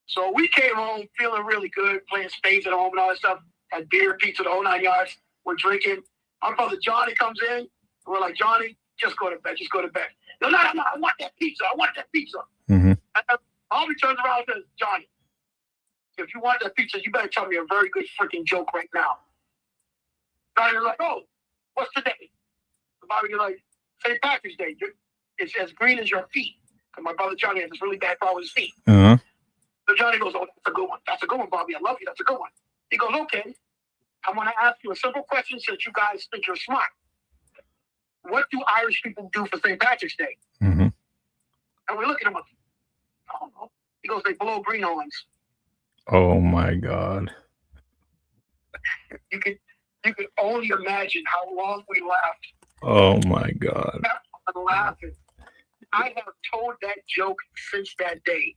So we came home feeling really good, playing spades at home and all that stuff. Had beer, pizza, the whole 9 yards. We're drinking. Our brother Johnny comes in. And we're like, Johnny, just go to bed. Just go to bed. No, I want that pizza. I want that pizza. Mm-hmm. And Bobby turns around and says, Johnny, if you want that pizza, you better tell me a very good freaking joke right now. Johnny's like, oh, what's today? Bobby's like, St. Patrick's Day. It's as green as your feet. Because my brother Johnny has this really bad problem with his feet. Uh-huh. So Johnny goes, oh, that's a good one. That's a good one, Bobby. I love you. That's a good one. He goes, okay. I'm going to ask you a simple question since you guys think you're smart. What do Irish people do for St. Patrick's Day? Mm-hmm. And we look at him like, I don't know. He goes, they blow greenhorns. Oh my God. You could only imagine how long we laughed. Oh my God. I'm laughing. I have told that joke since that day.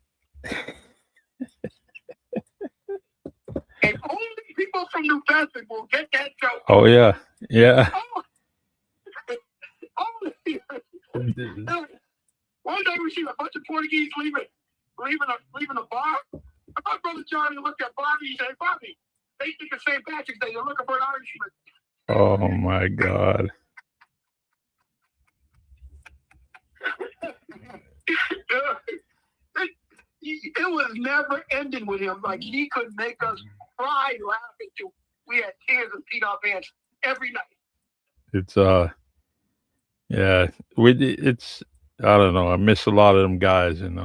And only people from New Bedford will get that joke. Oh yeah. Yeah. One day we see a bunch of Portuguese leaving a bar. And my brother Johnny looked at Bobby and said, Bobby, they think it's St. Patrick's Day. They're looking for an Irishman. Oh my God. It was never ending with him. Like, he could make us cry laughing till we had tears and peed our pants every night. It's yeah, it's I don't know. I miss a lot of them guys, and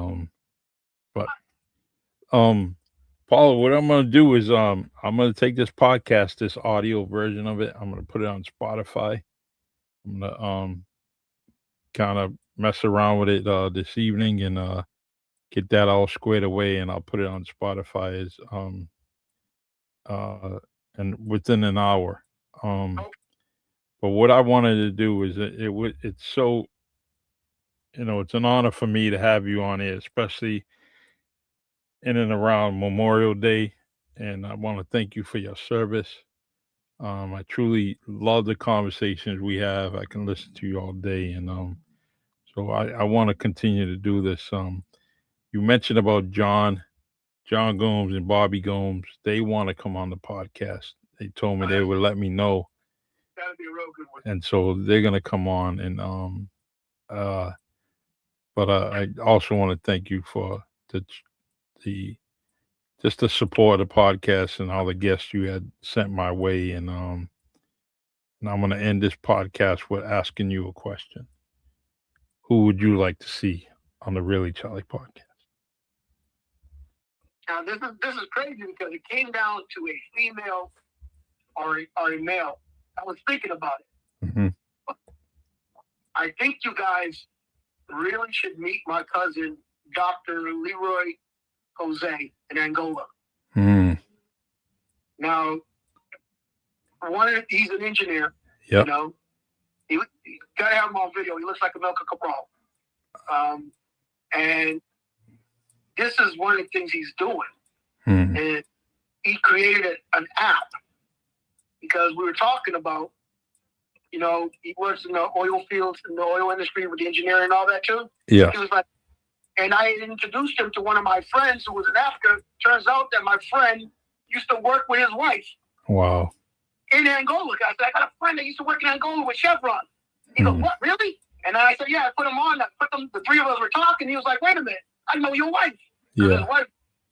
but Paulo, what I'm gonna do is I'm gonna take this podcast, this audio version of it. I'm gonna put it on Spotify. I'm gonna kind of mess around with it this evening and get that all squared away, and I'll put it on Spotify as and within an hour. But what I wanted to do is it's so, it's an honor for me to have you on here, especially in and around Memorial Day. And I want to thank you for your service. I truly love the conversations we have. I can listen to you all day. And so I want to continue to do this. You mentioned about John Gomes and Bobby Gomes. They want to come on the podcast. They told me they would let me know. that'll be a real good one. And so they're gonna come on, and but I also want to thank you for the just the support of the podcast and all the guests you had sent my way, and I'm gonna end this podcast with asking you a question. Who would you like to see on the Really Charlie podcast? Now this is crazy because it came down to a female or a male. I was thinking about it. Mm-hmm. I think you guys really should meet my cousin, Dr. Leroy Jose in Angola. Mm. Now, he's an engineer. Yep. You know, you gotta have him on video. He looks like a Melka Cabral. And this is one of the things he's doing. Mm. And he created an app because we were talking about, you know, he works in the oil fields, in the oil industry with the engineering and all that too. Yeah. He was like, and I introduced him to one of my friends who was in Africa. Turns out that my friend used to work with his wife. Wow. In Angola. I said, I got a friend that used to work in Angola with Chevron. He goes, what, really? And then I said, yeah, I put him on. The three of us were talking. He was like, wait a minute, I know your wife. Yeah. His wife,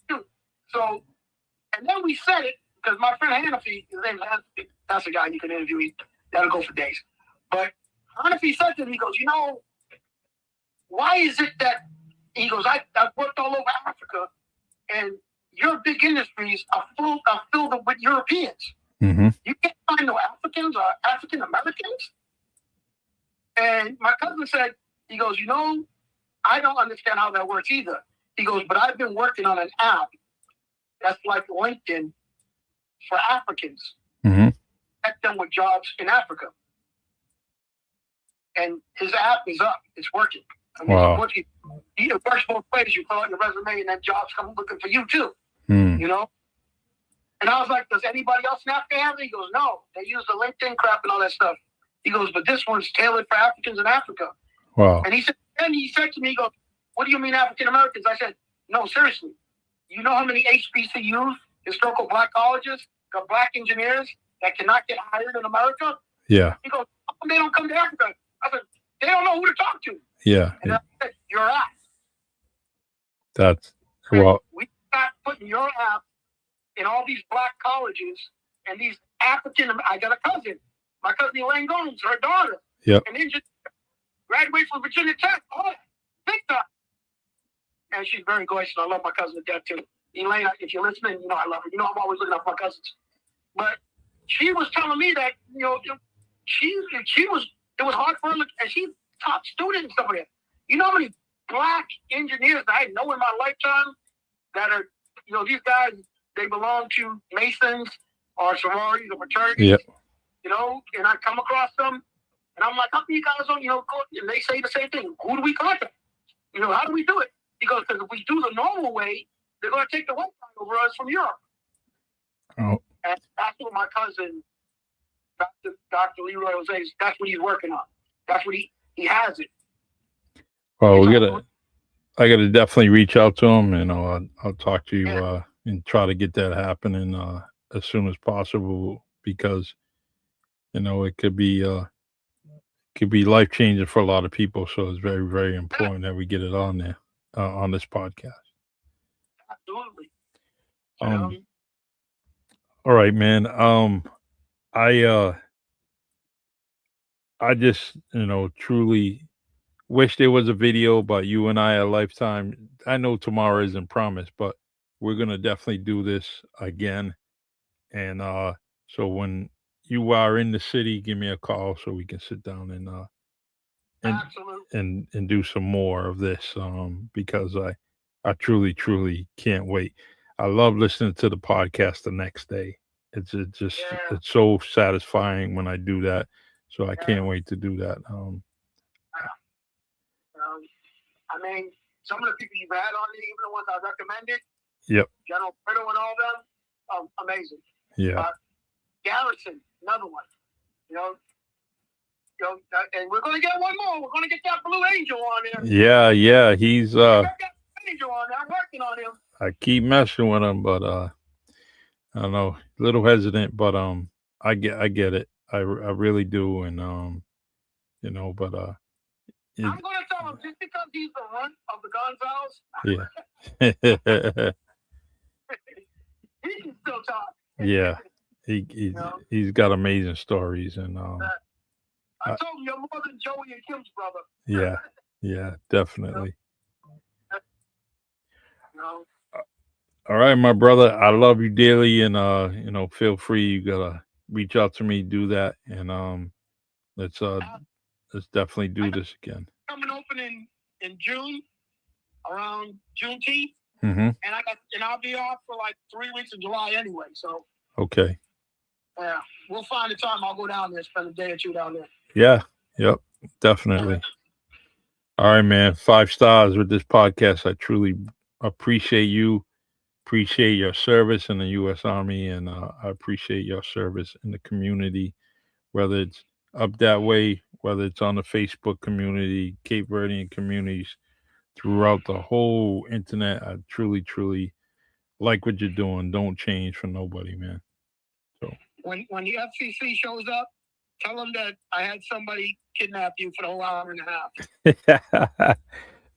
too. So, and then we said it, because my friend Hanafi, his name is, that's a guy you can interview. That'll go for days. But Hanafi said to me, he goes, you know, why is it that, he goes, I've worked all over Africa, and your big industries are filled with Europeans. Mm-hmm. You can't find no Africans or African Americans. And my cousin said, he goes, you know, I don't understand how that works either. He goes, but I've been working on an app that's like LinkedIn for Africans. Mm-hmm. Connect them with jobs in Africa. And his app is up. It's working. I mean, wow. It's working. It works both ways. You fill out your resume and then jobs come looking for you too. Mm. You know? And I was like, does anybody else in Africa have it? He goes, no. They use the LinkedIn crap and all that stuff. He goes, but this one's tailored for Africans in Africa. Wow. And he said to me, he goes, what do you mean African Americans? I said, no, seriously. You know how many HBCUs, historical black colleges, got black engineers that cannot get hired in America? Yeah. He goes, how come they don't come to Africa? I said, they don't know who to talk to. Yeah. And I said, your app. That's, well. We start putting your app in all these black colleges and these African, I got a cousin. My cousin Elaine Gomes, her daughter. Yep. An engineer, graduated from Virginia Tech. Oh, big time. And she's very gracious. I love my cousin to death too. Elaine, if you're listening, you know I love her. You know I'm always looking out for my cousins. But she was telling me that, you know, it was hard for her, and she top student and stuff like that. You know how many black engineers that I know in my lifetime that are, you know, these guys, they belong to Masons or sororities or fraternities. Yep. You know, and I come across them, and I'm like, how come you guys don't, you know, go, and they say the same thing. Who do we contact? You know, how do we do it? He goes, because if we do the normal way, they're going to take the white guy over us from Europe. Oh. And that's what my cousin, Dr. Leroy Jose, that's what he's working on. That's what he has it. Well, I gotta definitely reach out to him, and I'll talk to you and try to get that happening as soon as possible, because you know it could be life changing for a lot of people. So it's very, very important that we get it on there on this podcast. Absolutely. All right, man. I just, you know, truly wish there was a video, but you and I a lifetime. I know tomorrow isn't promised, but we're gonna definitely do this again. And so when you are in the city, give me a call so we can sit down and do some more of this. Because I truly can't wait. I love listening to the podcast the next day. It's so satisfying when I do that. So I can't wait to do that. I mean, some of the people you've had on it, even the ones I recommended. Yep. General Priddle and all them, amazing. Yeah. Garrison, another one. You know, and we're going to get one more. We're going to get that Blue Angel on there. Yeah. He's Angel on there. I'm working on him. I keep messing with him, but I don't know, a little hesitant, but I get it. I really do, and but I'm gonna tell him just because he's the runt of the Gonzales, yeah, he can still talk. yeah, he's got amazing stories, and I told him you're more than Joey and Kim's brother. yeah, definitely. You know, All right, my brother, I love you dearly, and feel free. You gotta reach out to me, do that, and let's definitely do this again. coming open in June, around Juneteenth, Mm-hmm. and I'll be off for like 3 weeks in July anyway. So Okay. yeah, we'll find a time. I'll go down there, spend a day or two down there. Yeah. Yep. Definitely. All right, man. 5 stars with this podcast. I truly appreciate you. Appreciate your service in the U.S. Army, and I appreciate your service in the community, whether it's up that way, whether it's on the Facebook community, Cape Verdean communities, throughout the whole internet. I truly, truly like what you're doing. Don't change for nobody, man. So When the FCC shows up, tell them that I had somebody kidnap you for the whole hour and a half.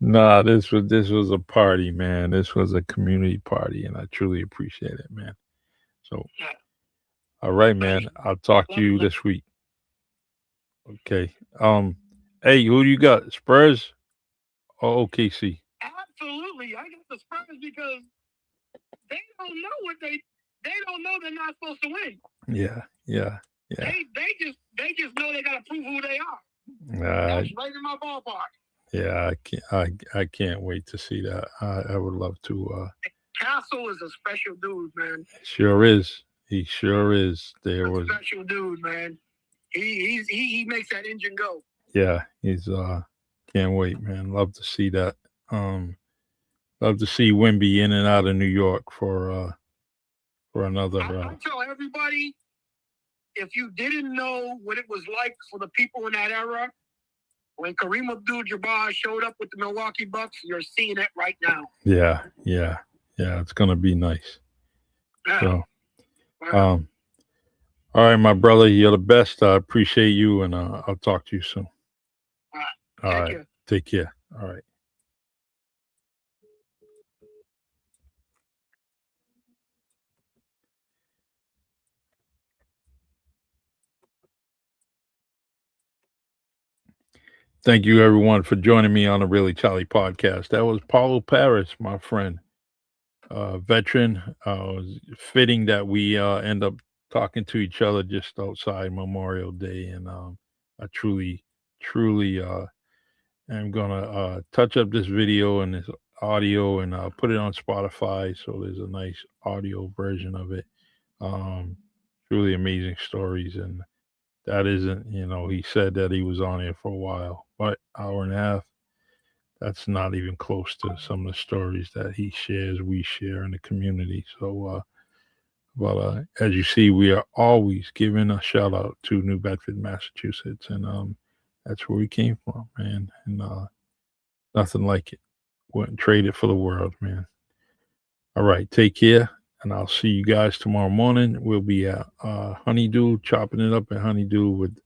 nah, this was a party, man. This was a community party, and I truly appreciate it, man. So, all right, man. I'll talk to you this week. Okay. Hey, who do you got? Spurs or OKC? Absolutely, I got the Spurs because they don't know they don't know they're not supposed to win. Yeah. They just know they gotta prove who they are. That's right in my ballpark. Yeah, I can't wait to see that. I would love to. Castle is a special dude, man. Sure is. He sure is. There was Special dude, man. He makes that engine go. Yeah, he's can't wait, man. Love to see that. Love to see Wimby in and out of New York for another. I tell everybody, if you didn't know what it was like for the people in that era, when Kareem Abdul-Jabbar showed up with the Milwaukee Bucks, you're seeing it right now. Yeah. It's gonna be nice. Yeah. So, Wow. all right, my brother, you're the best. I appreciate you, and I'll talk to you soon. All right. care. Take care. All right. Thank you, everyone, for joining me on the Really Charlie podcast. That was Paulo Paris, my friend, veteran. It was fitting that we end up talking to each other just outside Memorial Day, and I truly am gonna touch up this video and this audio and put it on Spotify, so there's a nice audio version of it. Truly amazing stories, and that isn't, he said that he was on here for a while, but hour and a half, that's not even close to some of the stories that he shares, we share in the community. So, but as you see, we are always giving a shout out to New Bedford, Massachusetts, and that's where we came from, man. And nothing like it. Wouldn't trade it for the world, man. All right, take care, and I'll see you guys tomorrow morning. We'll be at Honeydew, chopping it up at Honeydew with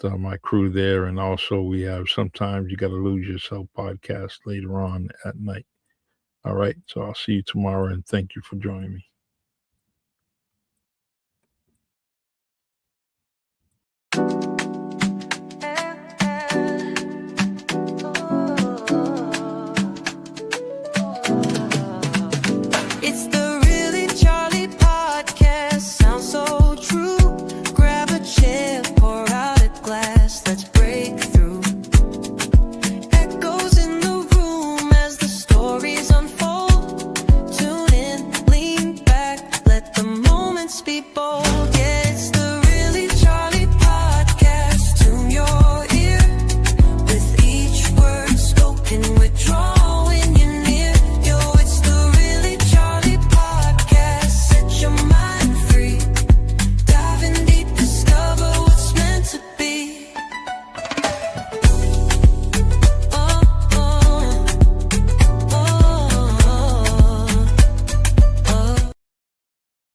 my crew there, and also we have Sometimes You Gotta Lose Yourself podcast later on at night. All right, so I'll see you tomorrow, and thank you for joining me.